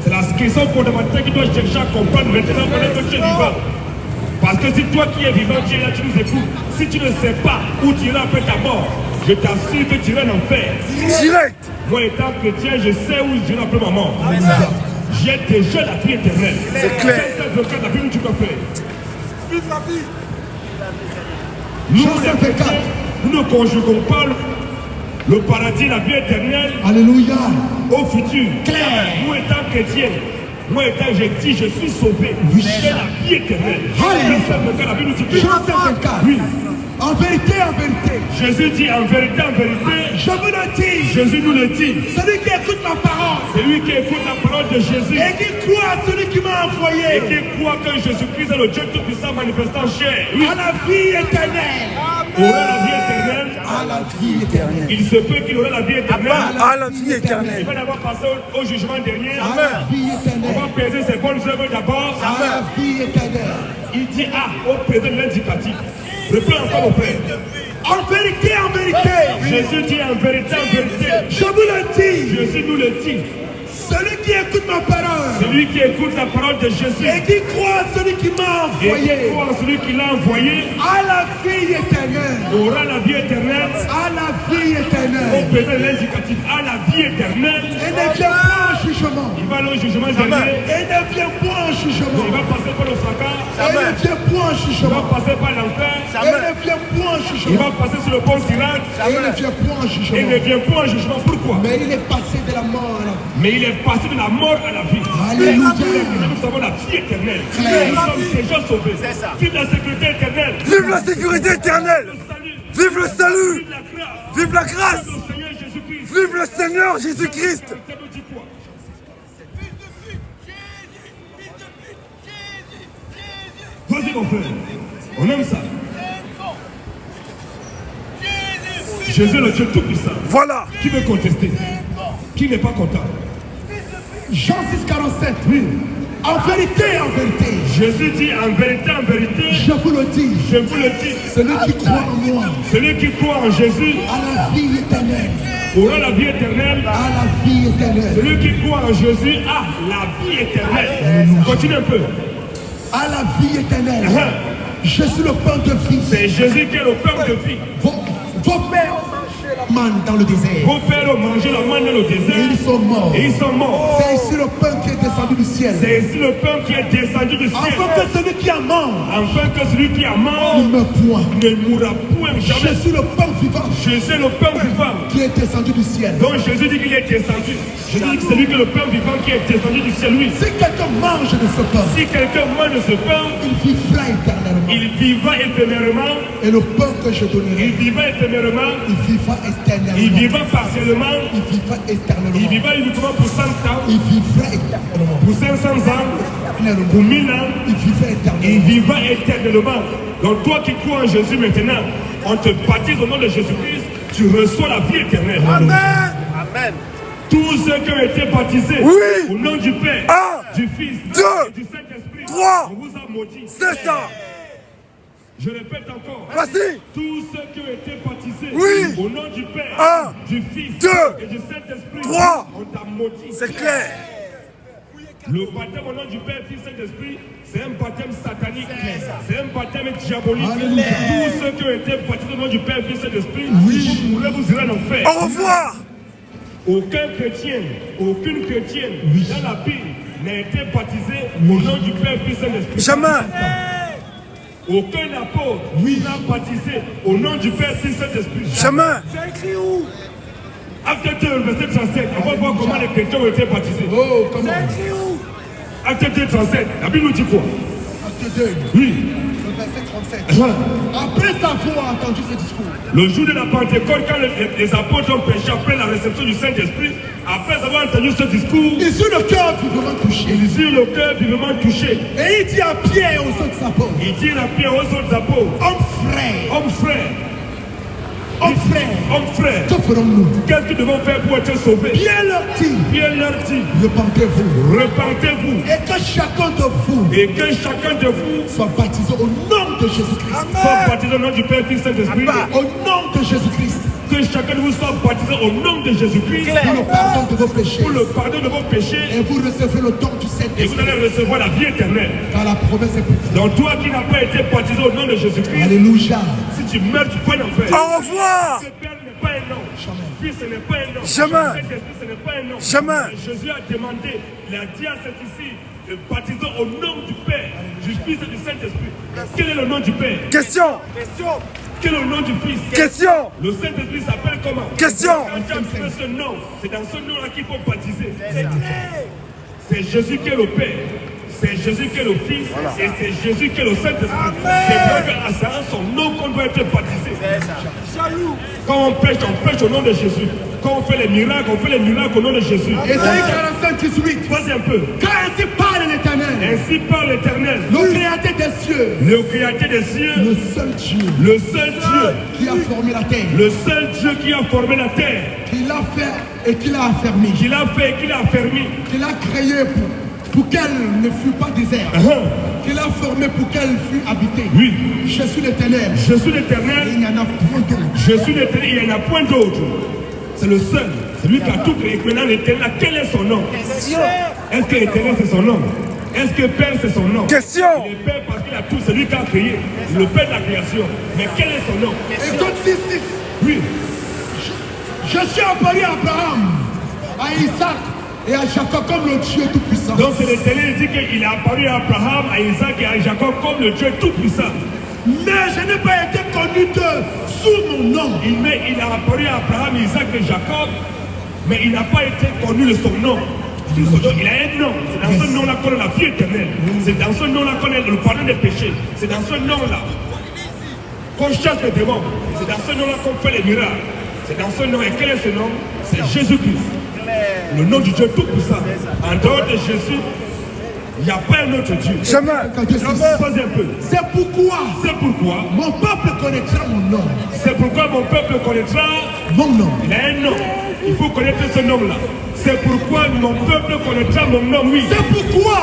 C'est la question fondamentale qui doit chercher à comprendre maintenant pendant que tu es vivant. Parce que si toi qui es vivant, tu es là, tu nous écoutes. Si tu ne sais pas où tu iras après ta mort, je t'assure que tu iras en enfer. Direct. Moi, étant chrétien, je sais où j'irai après ma mort. J'ai déjà la vie éternelle. C'est clair. C'est le cas de la Bible que tu dois faire. Vive la vie. Nous, Jean les 54. chrétiens, nous ne conjuguons pas le paradis, la vie éternelle Alléluia. au futur. Nous, étant chrétiens, moi, étant, j'ai dit, je suis sauvé. J'ai la vie éternelle. Alléluia. C'est le cas de la Bible que tu Jean peux. 54. Oui. En vérité, Jésus dit en vérité, je vous le dis, Jésus nous le dit. celui qui écoute ma parole C'est lui qui écoute la parole de Jésus et qui croit à celui qui m'a et envoyé qui croit que Jésus-Christ est le Dieu tout-puissant manifestant chair. Oui. à la vie éternelle. Aura la vie éternelle. À la vie éternelle. Il se peut qu'il aura la vie éternelle. À la vie Il éternelle. va d'abord passer au jugement dernier. À la vie On éternelle. va peser ses bonnes œuvres d'abord. À la vie éternelle. Il dit au présent de l'indicatif. Reprends encore mon frère. En vérité, Jésus dit en vérité, je vous le dis, Jésus nous le dit. celui qui écoute ma parole Celui qui écoute la parole de Jésus et qui croit à celui qui m'a et envoyé qui croit en celui qui l'a envoyé à la vie éternelle. aura la vie éternelle. À la vie Au éternelle. présent de l'indicatif, à la vie éternelle. Et ne vient pas en jugement. Il va aller au jugement dernier. Et ne vient pas en Il jugement. va passer par le fracas. Et ne vient pas en Il va jugement. passer par l'enfer. Et ne vient pas en Il jugement. va passer sur le pont Sirat. Et ne vient pas en Et ne jugement. vient pas en jugement. Pourquoi? Mais il est passé de la mort à la vie. Mais il est passé de la mort à la vie. Alléluia. Nous avons la vie éternelle. Nous sommes déjà sauvés. C'est ça. Vive la sécurité éternelle. Vive la sécurité éternelle. Le salut. Vive le salut. Vive la grâce. Vive la grâce. Vive le Seigneur Jésus-Christ. Vive le Seigneur Jésus-Christ. Ça nous dit quoi? Vas-y mon frère, on aime ça. Jésus le Dieu tout-puissant. Voilà. Qui veut contester? Qui n'est pas content? Jean 6, 47, oui. En vérité, Jésus dit en vérité, je vous le dis, je vous le dis, celui qui croit en moi celui qui croit en Jésus a la vie éternelle. aura la vie éternelle. A la vie éternelle. Celui qui croit en Jésus a la vie éternelle. Continue un peu. A la vie éternelle. Je suis le pain de vie. C'est Jésus qui est le pain de vie. Vos pères ont mangé la manne dans le désert. Vos pères ont mangé la manne dans le Et désert ils sont morts. et ils sont morts. C'est ici le pain qui est descendu du ciel. C'est ici le pain qui est descendu du ciel. Afin que celui qui en mange Afin que celui qui a mort ne meure point. ne mourra point Je jamais. suis le pain vivant Je suis le pain vivant. qui est descendu du ciel. Donc Jésus dit qu'il est descendu. Jésus dit que c'est lui qui est le pain vivant qui est descendu du ciel, oui. Si quelqu'un mange de ce pain, Si quelqu'un mange de ce pain, il vivra éternellement. il vivra éphémèrement. Et le pain que je Il donnerai, vivra éphémèrement. il vivra Il éternellement. vivra partiellement. Il vivra Il éternellement. vivra uniquement pour 100 ans, Il vivra éternellement. pour 500 ans, pour 1000 ans. Il vivra Il éternellement. vivra éternellement. Donc toi qui crois en Jésus maintenant, on te baptise au nom de Jésus-Christ, tu reçois la vie éternelle. Amen. Amen. Tous ceux qui ont été baptisés Oui. au nom du Père, Un, du Fils deux, et du Saint-Esprit, trois. on vous a maudit. C'est ça. Je répète encore. Vas-y. Tous ceux qui ont été baptisés Oui. au nom du Père, Un, du Fils deux, et du Saint-Esprit, trois. on t'a maudit. C'est clair. Le baptême au nom du Père, Fils et Saint-Esprit, c'est un baptême satanique. C'est un baptême diabolique. Alléluia. Tous ceux qui ont été baptisés au nom du Père, Fils et Saint-Esprit, vous mourrez, vous irez en enfer. Au revoir. Aucun chrétien, aucune chrétienne dans la Bible n'a été baptisé au nom du Père, Fils et Saint-Esprit. Jamais. Aucun apôtre n'a baptisé au nom du Père, Fils et Saint-Esprit. Jamais. C'est écrit où? Acte 2, verset 37. On va voir comment les chrétiens ont été baptisés. Oh, comment? C'est écrit où? Acte 2, 37. La Bible nous dit quoi? Acte 2, Oui. le verset 37. Après avoir entendu ce discours, Le jour de la Pentecôte, quand les apôtres ont péché après la réception du Saint-Esprit, après avoir entendu ce discours, ils eurent le cœur vivement touché. ils eurent le cœur vivement touché. Et il dit à Pierre et aux autres apôtres, Il dit la pierre aux autres apôtres, hommes frères, hommes frères, hommes frères, que hommes frères, ferons-nous? qu'est-ce que nous devons faire pour être sauvés? Pierre leur dit, Pierre leur dit, repentez-vous. repentez-vous Et que chacun de vous et que chacun de vous soit baptisé au nom de Jésus-Christ. soit baptisé au nom du Père, Fils et Saint-Esprit. Au nom de Jésus-Christ. Que chacun de vous soit baptisé au nom de Jésus-Christ Pour le pardon de vos péchés. pour le pardon de vos péchés Et vous recevrez le don du et vous Saint-Esprit. allez recevoir la vie éternelle. Car la promesse est pour vous. Donc toi qui n'as pas été baptisé au nom de Jésus-Christ, Alléluia. si tu meurs, tu vas en enfer. Au revoir. Ce Père n'est pas un nom. Fils, ce n'est pas un nom. Jamais. Saint-Esprit, ce n'est pas un nom. Jamais. Jésus a demandé, il a dit à cet ici, de baptiser au nom du Père, du Fils et du Saint-Esprit. Quel est le nom du Père? Question. Question. Quel est le nom du Fils? Question. Le Saint-Esprit s'appelle comment? Question. Quand tu as trouvé ce nom, c'est dans ce nom-là qu'il faut baptiser. C'est Jésus qui est le Père. C'est Jésus qui est le Fils. Et c'est Jésus qui est le Saint-Esprit. C'est à son nom qu'on doit être baptisé. C'est ça. Jaloux. Quand on pêche au nom de Jésus. Quand on fait les miracles au nom de Jésus. Ésaïe 45, 18. Vas-y un peu. Car ainsi parle l'Éternel, Ainsi parle l'Éternel, le Créateur des cieux, le Créateur des cieux, le seul Dieu le seul Dieu, qui a formé la terre, le seul Dieu qui a formé la terre, qui l'a fait et qui l'a affermi, qui l'a fait et qui l'a affermi, qui l'a créé pour qu'elle ne fût pas déserte, qui l'a formé pour qu'elle fût habitée. Oui. Je suis l'Éternel, Je suis et l'Éternel, il n'y en a point d'autre. je suis l'Éternel, il n'y en a point d'autre. C'est le seul, c'est lui qui a tout créé. Maintenant l'Éternel, quel est son nom? Question. Est-ce que l'Éternel c'est son nom? Est-ce que Père c'est son nom? Question. Il est Père parce qu'il a tout, c'est lui qui a créé, le Père de la création. Mais quel est son nom? Exode 6, 6. Oui. Je suis apparu à Abraham, à Isaac et à Jacob comme le Dieu Tout-Puissant. Donc c'est l'Éternel qui dit qu'il est apparu à Abraham, à Isaac et à Jacob comme le Dieu Tout-Puissant. Mais je n'ai pas été connu d'eux sous mon nom. Il a apparu à Abraham, Isaac et Jacob, mais il n'a pas été connu de son nom. Sous son nom, il a un nom. C'est dans ce nom-là qu'on a la vie éternelle. C'est dans ce nom-là qu'on a le pardon des péchés. C'est dans ce nom-là. qu'on chasse les démons. C'est dans ce nom-là qu'on fait les miracles. C'est dans ce nom. Et quel est ce nom? C'est Jésus-Christ. Le nom du Dieu tout-puissant. En dehors de Jésus, il n'y a pas un autre Dieu. Jamais. Posez un peu. C'est pourquoi mon peuple connaîtra mon nom. C'est pourquoi mon peuple connaîtra Mon nom. Il a un nom. Il faut connaître ce nom-là. C'est pourquoi mon peuple connaîtra mon nom, oui. C'est pourquoi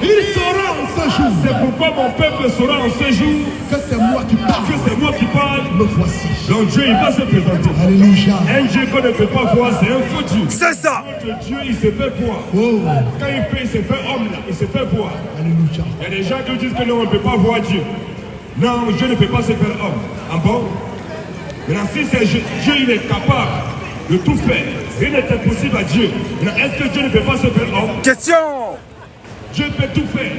il saura en ce jour. C'est pourquoi mon peuple saura en ce jour Que c'est moi qui parle. que c'est moi qui parle. Me voici. Donc Dieu, il va se présenter. Alléluia. Un Dieu qu'on ne peut pas voir, c'est un faux Dieu. C'est ça. Notre Dieu, il se fait voir. Oh. Quand il se fait homme, là, il se fait voir. Alléluia. Il y a des gens qui disent que non, on ne peut pas voir Dieu. Non, Dieu ne peut pas se faire homme. Ah bon? Maintenant, si c'est Dieu, il est capable de tout faire. Rien n'est impossible à Dieu. Maintenant, est-ce que Dieu ne peut pas se faire homme? Question. Dieu peut tout faire.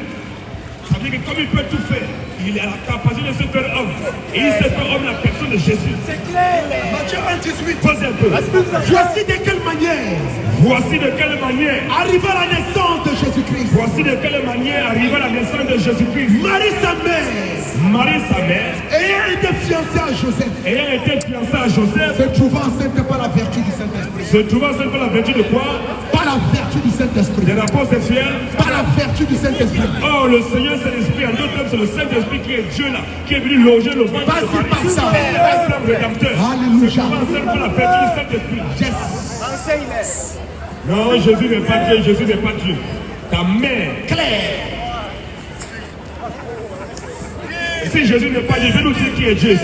Ça veut dire que comme il peut tout faire, il a la capacité de se faire homme. Et il se fait homme la personne de Jésus. C'est clair. Matthieu 1,18. Posez un peu. Voici de quelle manière Voici de quelle manière. arriva la naissance de Jésus-Christ. Voici de quelle manière arriva la naissance de Jésus-Christ. Marie sa mère, Marie, sa mère, ayant été fiancée à Joseph, ayant été fiancée à Joseph, se trouvant enceinte par la vertu du Saint-Esprit. se trouvant enceinte par la vertu de quoi? Par la vertu du Saint-Esprit. Des rapports sexuels. Par la vertu du Saint-Esprit. Oh, le Seigneur, c'est l'Esprit. En d'autres termes, c'est le Saint-Esprit qui est Dieu là, qui est venu loger le ventre de Vas-y, Marie. par ça. Un homme rédempteur. Alléluia. Se trouvant enceinte par la vertu du Saint-Esprit. Yes. Enseigne-les. Non, Jésus n'est pas Dieu, Jésus n'est pas Dieu. Ta mère. Et si Jésus n'est pas Dieu, je vais nous dire qui est Dieu ici.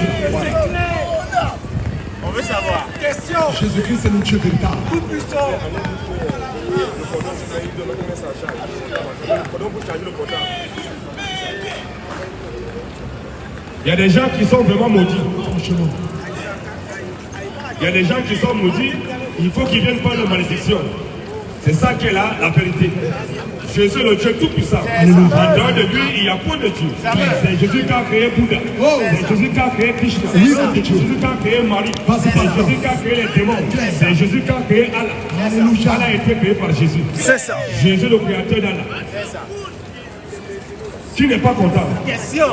On veut savoir. Question. Jésus-Christ, c'est le Dieu véritable. Tout puissant. Il y a des gens qui sont vraiment maudits. Franchement. Il y a des gens qui sont maudits, il faut qu'ils viennent prendre de malédiction. C'est ça qui est là, la vérité. Jésus, le Dieu tout-puissant. En dehors de lui, il n'y a point de Dieu. C'est Jésus qui a créé Bouddha. C'est Jésus qui a créé Krishna. C'est Jésus qui a créé Marie. C'est Jésus qui a créé les démons. C'est Jésus qui a créé Allah. Alléluia. Allah a été créé par Jésus. C'est ça. Jésus, le créateur d'Allah. Qui n'est pas content? Question.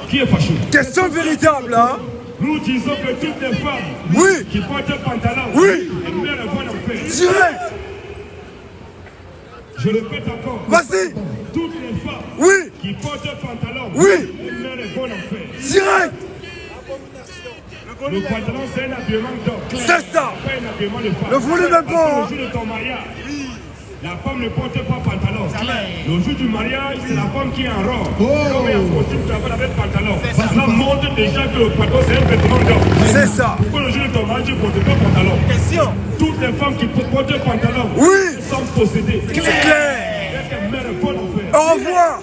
Qui est fâché? Question véritable, hein. Nous disons que toutes les femmes Oui. qui portent un pantalon, Oui. elles meurent le bon enfer. Direct. Je répète encore. Vas-y. Toutes les femmes Oui. qui portent un pantalon, Oui. elles meurent le bon enfer. Direct. Le pantalon, c'est un habillement d'homme. C'est ça. Pas un habillement de femme. Ne voulez même pas, Parce hein. que le jour de ton mariage, la femme ne porte pas pantalon. Le jour du mariage, c'est la femme qui est en robe. L'homme est en costume, tu vas avec pantalon. Cela montre déjà que le pantalon, c'est un vêtement d'homme. C'est ça. Pourquoi le jour de ton mariage, tu ne portes pas pantalon? Question. Toutes les femmes qui portent un pantalon Oui. sont possédées. C'est clair. Elles meurent le bon enfer. Au revoir.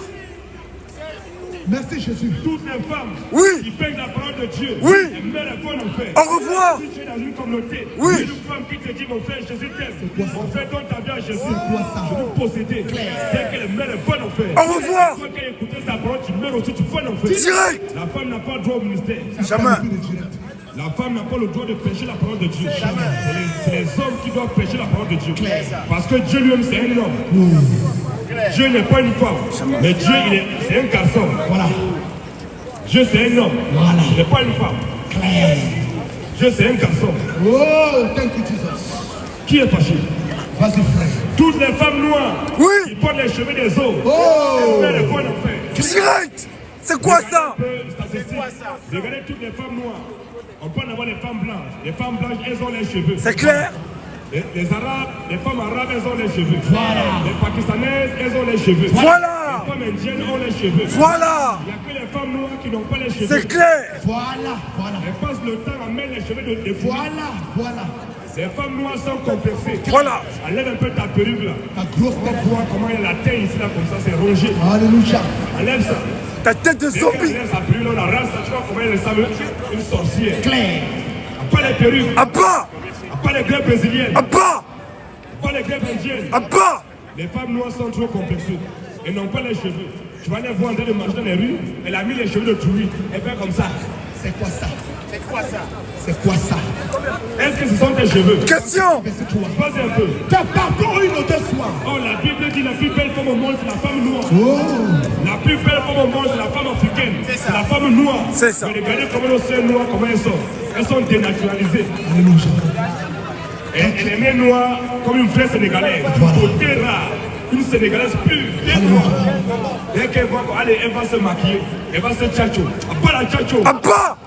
Merci Jésus. Toutes les femmes Oui. qui peignent la parole de Dieu, Oui. elles meurent le bon enfer. Au revoir. Si tu es dans une communauté, Oui. une femme qui te dit mon frère Jésus t'aime, mon frère donne ta vie à Jésus, quoi ça? je veux posséder. Dès qu'elle meurt le bon enfer. Au revoir. Quand elle écoutait sa parole, tu meurs aussi, tu vas en enfer. Direct. La femme n'a pas le droit au ministère. Jamais. La femme n'a pas le droit de prêcher la parole de Dieu. C'est les hommes qui doivent prêcher la parole de Dieu. Parce que Dieu lui-même, c'est un homme. Dieu n'est pas une femme. Mais Dieu, c'est un garçon. Voilà. Dieu, c'est un homme. Voilà. Il n'est pas une femme. Dieu, c'est un garçon. Oh, thank you Jesus. Qui est fâché? Vas-y frère. Toutes les femmes noires Oui. qui portent les cheveux des autres. Oh. Elles meurent le bon enfer. Direct. C'est quoi ça? Regardez toutes les femmes noires. On peut en avoir les femmes blanches. Les femmes blanches, elles ont les cheveux. C'est clair. Les Arabes, les femmes arabes, elles ont les cheveux. Les Pakistanaises, elles ont les cheveux. Voilà. Les femmes indiennes ont les cheveux. Voilà. Il n'y a que les femmes noires qui n'ont pas les cheveux. C'est clair. Voilà. Voilà. Elles passent le temps à mettre les cheveux de fou. Voilà. Les femmes noires sont complexées. Voilà. Enlève un peu ta perruque là. Ta grosse On tête. voit comment il y a la tête ici là, comme ça, c'est rongé. Alléluia. Enlève ça. Ta tête de Dès qu'elle zombie. enlève sa perruque, on la rase, tu vois comment elle ressemble une sorcière. Claire. Pas les perruques, À bas. pas les greffes brésiliennes, À bas. pas les greffes indiennes. À bas. Les femmes noires sont trop complexées. Elles n'ont pas les cheveux. Tu vas les voir en train de marcher dans les rues, elle a mis les cheveux de trouille. Elle fait comme ça. C'est quoi ça? C'est quoi ça? C'est quoi ça? Est-ce que ce sont tes cheveux? Question. C'est toi. Vas-y un peu. T'as parcouru une autre soir. Oh, la Bible dit la plus belle femme au monde, c'est la femme noire. Oh. La plus belle femme au monde, c'est la femme africaine. C'est ça. C'est la femme noire. C'est ça. Mais regardez comment nos sœurs noires, comment elles sont. Elles sont dénaturalisées. Elle est née noire comme une vraie Sénégalaise. Beauté rare. Une Sénégalaise pure, bien noire. Dès qu'elle va, allez, elle va se maquiller. Elle va se tchatcho. Pas la tchatcho. Abba!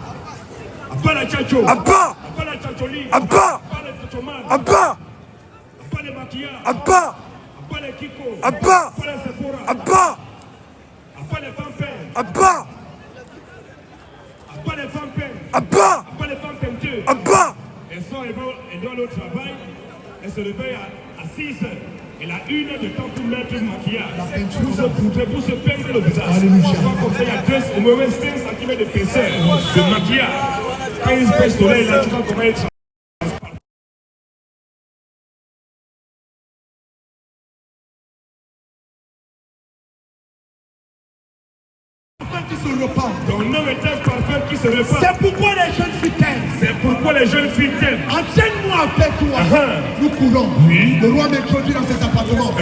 Pas la tchatcho. Abba! Pas la tchatcholi. Abba! Pas les tchatchoman. Abba! Pas les maquillages. Abba! Pas les kiko. Abba! Pas les Sephora. Abba! Pas les femmes peintes. Abba! Pas les femmes peintes. Abba! Pas les femmes peintures. Abba! Elles doivent aller au travail. Elles se réveillent à 6 heures. Elle a 1 heure de temps pour mettre le maquillage, pour se poudrer, pour se peindre le visage. Comme ça, il y a au moins 5 cm d'épaisseur de maquillage. Quand il se fait le soleil, là, tu vois comment il travaille. Ton homme est un parfum qui se repart. C'est pourquoi les jeunes filles t'aiment. C'est pourquoi les jeunes filles t'aiment. Enchaîne-moi avec toi. Nous courons. Oui. Le roi m'introduit dans ses appartements.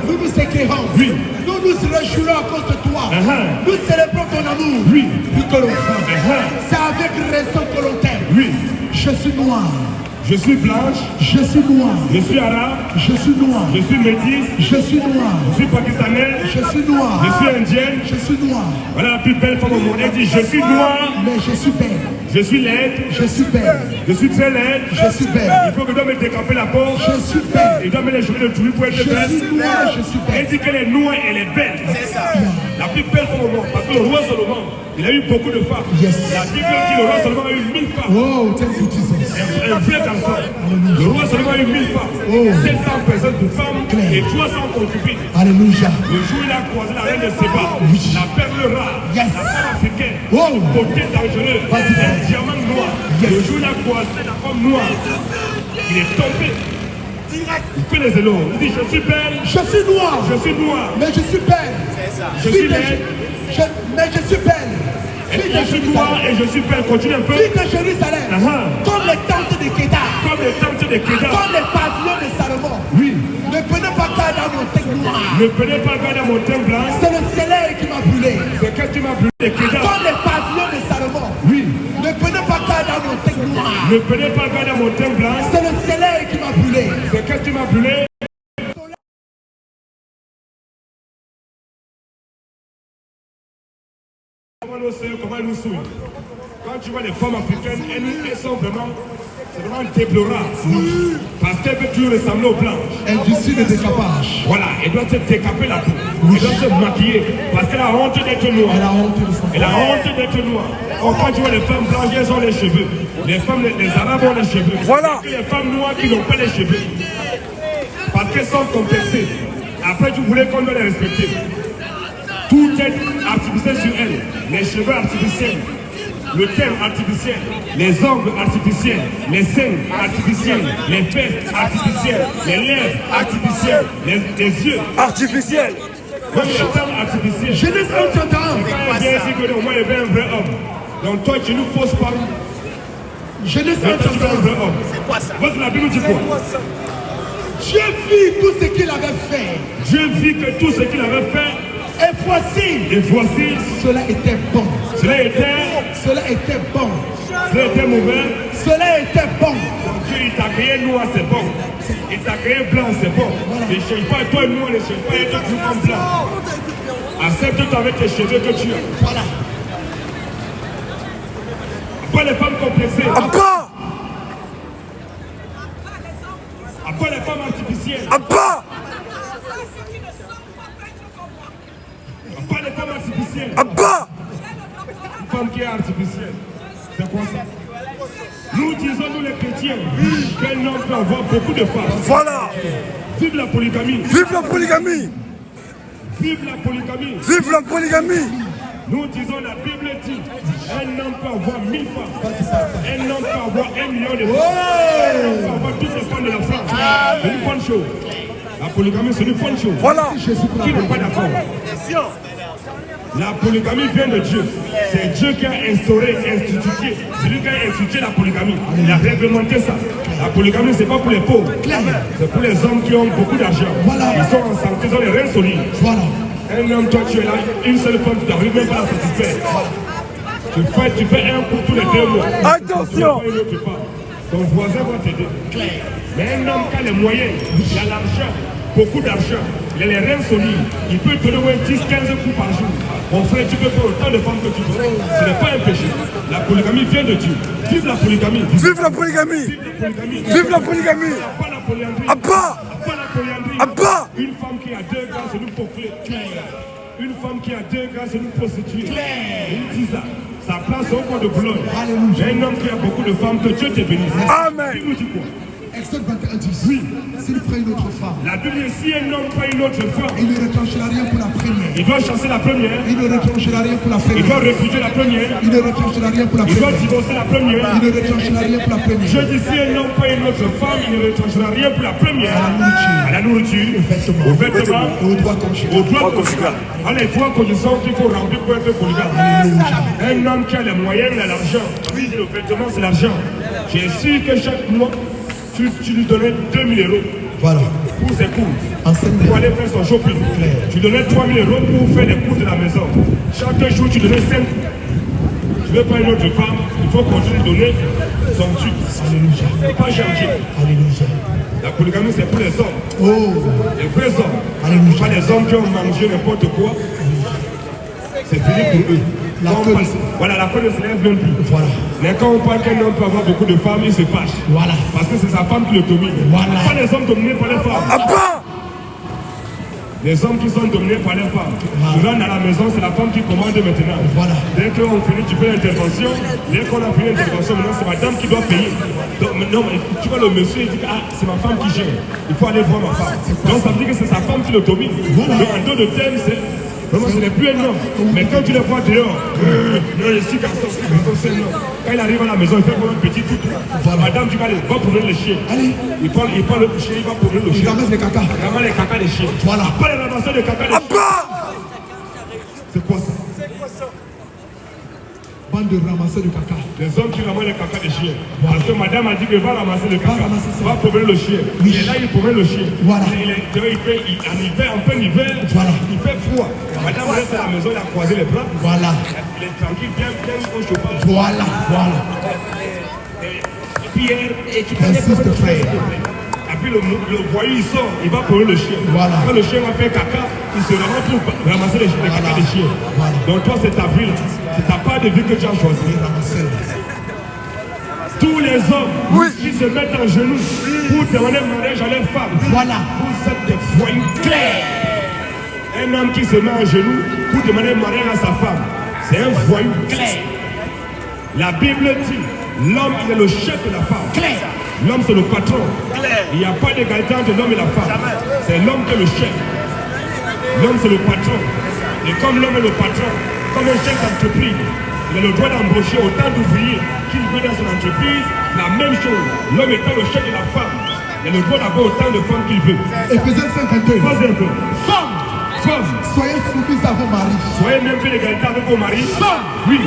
Nous nous écrivons. Oui. Nous nous réjouissons à cause de toi. Nous célébrons ton amour. Oui. Plus que l'on fait. C'est avec raison que l'on t'aime. Oui. Je suis noir. Je suis blanche. Je suis noir. Je suis arabe. Je suis noir. Je suis métisse. Je suis noir. Je suis pakistanaise. Je suis noir. Je suis indienne. Je suis noir. Voilà la plus belle femme au monde. Elle dit je suis noire. Mais je suis belle. Je suis laide. Je suis belle. Je suis très laide. Je suis belle. Il faut que l'homme ait décapé la porte. Je suis belle. Il doit mettre les cheveux de tout pour être Je belle. suis noire. Je suis Elle belle. dit qu'elle est noire, elle est belle. C'est ça. La plus belle femme au monde. Parce que le roi Salomon, il a eu beaucoup de femmes. Yes. La Bible dit que le roi Salomon a eu 1000 femmes. Oh, thank you, Jesus. Un vrai garçon. Le roi Salomon a eu 1000 femmes. 700 personnes de femmes et 300 concubines. Alléluia. Le jour où il a croisé la reine de Séba, la perle rare, Yes. la femme africaine, Oh. beauté dangereuse, un diamant noir. Yes. Le jour où il a croisé la femme noire, il est tombé. Il fait les éloges. Il dit je suis belle, Je suis noir. je suis noir, Mais je suis belle. je suis laide, Mais je suis belle. Fille je de suis noir Jérusalem. et je suis belle. Continue un peu. Fille de Jérusalem. Comme les tentes de Kédar. Comme les tentes de Kédar. Comme les pavillons de Salomon. Oui. Ne prenez pas garde à mon teint noir. Ne prenez pas garde à mon teint blanc. C'est le soleil qui m'a brûlé. C'est que tu m'as brûlé de Kédar. Comme les pavillons de Salomon. Oui. Ne prenez pas garde à mon teint noir. Ne prenez pas garde à mon teint blanc. C'est le soleil qui m'a brûlé. C'est que tu m'as brûlé. Comment elles nous souillent. Quand tu vois les femmes africaines, elles sont vraiment, c'est vraiment déplorable. Parce qu'elles veulent toujours ressembler aux blanches. Industrie de décapage. Voilà, elles doivent se décaper la peau. Elles doivent se maquiller. Parce qu'elle a honte d'être noire. Elle a honte de son Elle a honte d'être noire. Or, quand tu vois les femmes blanches, elles ont les cheveux. Les femmes, les arabes ont les cheveux. Voilà. Et les femmes noires qui n'ont pas les cheveux. Parce qu'elles sont complexées. Après, tu voulais qu'on doit les respecter. Tout est artificiel sur elles. Les cheveux artificiels, le teint artificiel, les ongles artificiels, les seins artificiels, les fesses artificielles, les lèvres artificielles, les yeux Artificiel. même les termes artificiels. Genèse 1:31. Quand elle vient ici que au moins il y avait un vrai homme. Donc toi tu nous fausses pas. Genèse Mais toi tu veux un 1:31. vrai homme. C'est quoi ça? Votre la Bible dit quoi? Dieu vit tout ce qu'il avait fait. Dieu vit que tout ce qu'il avait fait, Et voici, et voici, cela était bon. cela était mauvais. Cela était bon. Donc Dieu il t'a créé noir, c'est bon. Il t'a créé blanc, c'est bon. Ne cherche pas toi noir, ne cherche pas être plus comme blanc. Accepte-toi avec tes cheveux que tu as. Voilà. Pas les femmes complexées. Abba! Pas les femmes artificielles. Abba! Pas les femmes artificielles. Abba! Une femme qui est artificielle. C'est quoi ça? Nous disons, nous les chrétiens, qu'un homme peut avoir beaucoup de femmes. Voilà. Vive la polygamie. Vive la polygamie! Vive la polygamie. Vive la polygamie! Nous disons, la Bible dit, un homme peut avoir 1000 femmes. Un homme peut avoir 1 million de femmes. Un homme peut avoir toutes les femmes de la France. C'est une bonne chose. La polygamie, c'est une bonne chose. Voilà. Qui n'est pas d'accord? La polygamie vient de Dieu. C'est Dieu qui a instauré, institué. C'est lui qui a institué la polygamie. Il a réglementé ça. La polygamie, c'est pas pour les pauvres. C'est pour les hommes qui ont beaucoup d'argent. Voilà. Ils sont en santé, ils ont les reins solides. Voilà. Un homme, toi, tu es là, une seule femme, tu n'arrives même pas à satisfaire. Tu fais un coup tous les 2 mois. Attention. Ton voisin va t'aider. Mais un homme qui a les moyens, il a l'argent, beaucoup d'argent, il a les reins solides, il peut te donner 10-15 coups par jour. Mon frère, tu peux faire autant de femmes que tu veux. Ce n'est pas un péché. La polygamie vient de Dieu. Vive la polygamie. Vive la polygamie. Vive la polygamie. Pas la polyandrie. Abba. Pas la polyandrie. Abba. Une femme qui a 2 gars, c'est nous proclé. Une femme qui a 2 gars, c'est nous prostituer. Une tisa. Sa place au coin de Boulogne. Un homme qui a beaucoup de femmes, que Dieu te bénisse. Amen. Tu nous dis quoi? Exode 21, 10. Oui. S'il prend une autre femme, La Bible dit, si un homme prend une autre femme, il ne retranchera rien pour la première. il doit chasser la première, Il ne retranchera rien pour la il doit première. répudier la première, Il ne retranchera rien pour la il doit première. divorcer la première. Il ne retranchera rien pour la Je première. dis, si un homme prend une autre femme, il ne retranchera rien pour la première. À la nourriture, aux vêtements, Et au droit conjugal. au droit conjugal. Allez, droit conjugal qu'il faut remplir pour être polygame. Un homme qui a les moyens, il a l'argent. Oui, le vêtement, c'est l'argent. J'ai su que chaque mois, tu lui donnais 2000 euros Voilà. pour ses courses, Enseigne pour aller faire son shopping. Tu donnais 3000 euros pour faire les courses de la maison. Chaque jour, tu donnais 5 coups. Tu veux pas une autre femme, il faut continuer de donner son tube. Alléluia. Pas changer. Alléluia. La polygamie, c'est pour les hommes. Oh. Les vrais hommes. Alléluia. Pas les hommes qui ont mangé n'importe quoi. C'est fini pour eux. La Quand on queue parle- ne- Voilà, la queue ne se lève même plus. Voilà. Mais quand on parle qu'un homme peut avoir beaucoup de femmes, il se fâche. Voilà. Parce que c'est sa femme qui le domine. Voilà. Pas les hommes dominés par les femmes. Abba. Les hommes qui sont dominés par les femmes. Tu rentres à la maison, c'est la femme qui commande maintenant. Voilà. Dès qu'on finit, tu fais l'intervention. Dès qu'on a fini l'intervention, maintenant c'est madame qui doit payer. Donc, non, mais tu vois le monsieur, il dit ah, c'est ma femme qui gère. Il faut aller voir ma femme. Donc ça veut dire que c'est sa femme qui le domine. Voilà. Donc en deux de thème, c'est. Vraiment, ce n'est plus un homme. Mais quand tu le vois dehors, non, je suis garçon, c'est un homme. Quand il arrive à la maison, il fait comme un petit toutou. Voilà. Madame, tu vas aller, va promener le chien. Allez. Il prend le chien, il va promener le Il chien. ramasse les caca. Il ramasse les caca des chiens. Voilà. Pas les ramasseurs de caca des chiens. Abba. C'est quoi ça? Bande de ramasseurs de caca. Les hommes qui ramassent les caca des chiens. Parce que madame a dit que va ramasser le caca. ramasser ça. Va promener le chien. Oui. Et là, il promène le chien. Voilà. En hiver, en plein hiver, Voilà. il fait froid. Madame reste à la maison, il a croisé les bras. Voilà. Il est tranquille, bien au chauffage. Voilà. Voilà. Et puis, et tu connais Insiste, comment frère. Et puis le voyou, il sort, il va prendre le chien. Voilà. Quand le chien va faire caca, il se ramasse pour ramasser les caca des chiens. Voilà. Donc toi, c'est ta vie là. C'est ta part de vie que tu as choisi. Ramasser. Tous les hommes Oui. qui se mettent en genoux pour demander mariage à leur femme. Voilà. Vous êtes des voyous clairs. Un homme qui se met en genoux pour demander mariage à sa femme, c'est un voyou clair. La Bible dit, l'homme il est le chef de la femme. L'homme c'est le patron. Il n'y a pas d'égalité entre l'homme et la femme. C'est l'homme qui est le chef. L'homme c'est le patron. Et comme l'homme est le patron, comme un chef d'entreprise, il a le droit d'embaucher autant d'ouvriers qu'il veut dans son entreprise. La même chose, l'homme étant le chef de la femme, il a le droit d'avoir autant de femmes qu'il veut. Éphésiens 52. Pas un peu. Femmes, Femmes, soyez soumises à vos maris. soyez même plus l'égalité avec vos maris. Oui.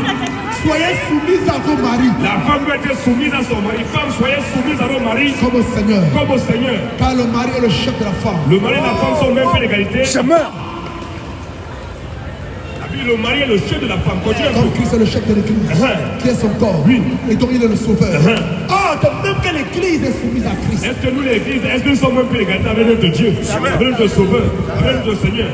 Soyez soumises à vos maris. La femme doit être soumise à son mari. Femme, soyez soumise à vos maris Comme au Seigneur. comme au Seigneur. Car le mari est le chef de la femme. Le mari et la femme sont même plus l'égalité. Chemin. Le mari est le chef de la femme. Continue un Comme peu. Christ est le chef de l'église. Qui est son corps. Oui. Et donc il est le sauveur. Ah, donc même que l'église est soumise à Christ. Est-ce que nous, l'église, est-ce que nous sommes même plus l'égalité avec notre Dieu, avec notre Sauveur, avec notre Seigneur?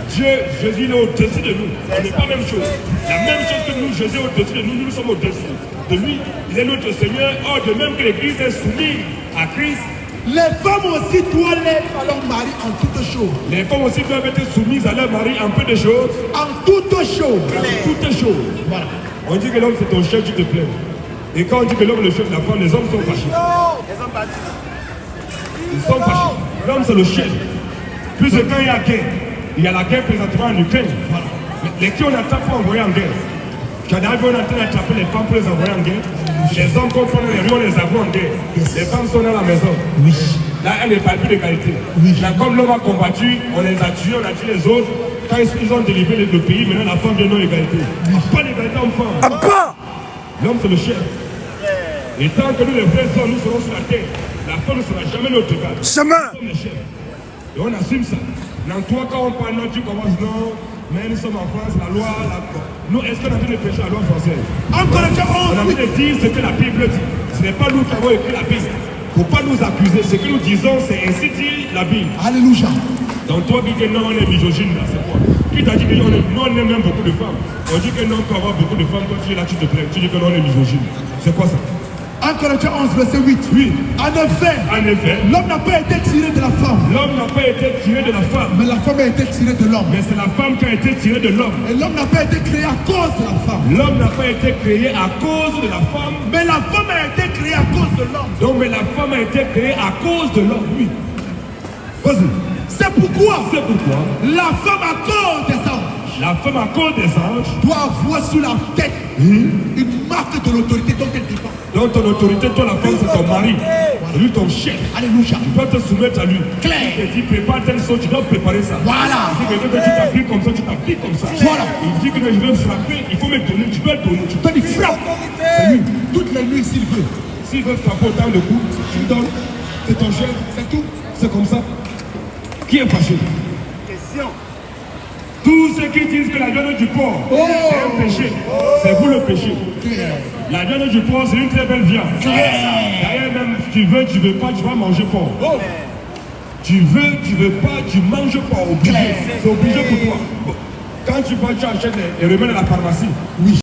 Dieu, Jésus, il est au-dessus de nous. On n'est pas la même chose. La même chose que nous, Jésus est au-dessus de nous, nous sommes au-dessus de lui. Il est notre Seigneur. Or, de même que l'église est soumise à Christ, Les femmes aussi doivent l'être à leur mari en toutes choses. les femmes aussi doivent être soumises à leur mari en peu de choses. En toutes choses. Toutes choses. Voilà. On dit que l'homme c'est ton chef, tu te plains. Et quand on dit que l'homme est le chef de la femme, les hommes sont fâchés. Ils sont fâchés. L'homme c'est le chef. Plus que quand il y a guerre, il y a la guerre présentement en Ukraine. Voilà. Les qui on attaque pour envoyer en guerre. Kadhafi on est en train d'attraper les femmes pour les envoyer en guerre. Les hommes qu'on prend les rues, on les envoie en guerre. Les femmes sont dans la maison. Oui. Là, elle n'est pas plus d'égalité. Oui. Là, comme l'homme a combattu, on les a tués, on a tué les autres. Quand ils ont délivré le pays, maintenant la femme devient non-égalité. Pas d'égalité homme-femme. Abba. L'homme c'est le chef. Et tant que nous les vrais hommes, nous serons sur la terre, la femme ne sera jamais notre égale. Chemin. Nous sommes les chefs. Et on assume ça. Dans toi, quand on parle, non, tu commences, non, Mais nous sommes en France, la loi, nous, est-ce qu'on a fait le péché la loi française? En Corinthiens On a 11, fait dire ce que la Bible dit. Ce n'est pas nous qui avons écrit la Bible. Il ne faut pas nous accuser. Ce que nous disons, c'est ainsi dit la Bible. Alléluia. Donc toi qui dis que non, on est misogyne, là, c'est quoi? Qui t'a dit que non, on aime même beaucoup de femmes? On dit que non, on peut avoir beaucoup de femmes, toi tu es là, tu te plains. Tu dis que non, on est misogyne. C'est quoi ça? 1 Corinthiens 11, verset 8. Oui. En effet, l'homme n'a pas été tiré de la femme, L'homme n'a pas été tiré de la femme, mais la femme a été tirée de l'homme. mais c'est la femme qui a été tirée de l'homme. Et l'homme n'a pas été créé à cause de la femme, L'homme n'a pas été créé à cause de la femme, mais la femme a été créée à cause de l'homme. donc mais la femme a été créée à cause de l'homme. Oui. Vas-y. C'est pourquoi C'est pourquoi la femme à cause des anges la femme à cause des anges, doit avoir sur la tête une marque de l'autorité dont elle dépend. dans ton autorité, toi la femme c'est ton mari, c'est lui ton chef. Alléluia. Tu dois te soumettre à lui. Clair. Il te dit prépare telle chose, tu dois préparer ça. Voilà. Il dit que tu t'appliques comme ça, tu t'appliques comme ça. Voilà. Il dit que je vais me frapper, il faut me donner, tu dois le donner. Tu Toi, il frappe. C'est lui. Toutes les nuits, s'il veut. S'il veut frapper autant de coups, tu le donnes. C'est ton chef, c'est tout. C'est comme ça. Qui est fâché? Question. Tous ceux qui disent que la viande du porc, c'est un péché, c'est vous le péché. La viande du porc, c'est une très belle viande. D'ailleurs, même si tu veux pas, tu vas manger porc. Tu veux pas, tu manges porc. Obligé. C'est obligé pour toi. Bon. Quand tu vas, tu achètes les remèdes à la pharmacie. Oui.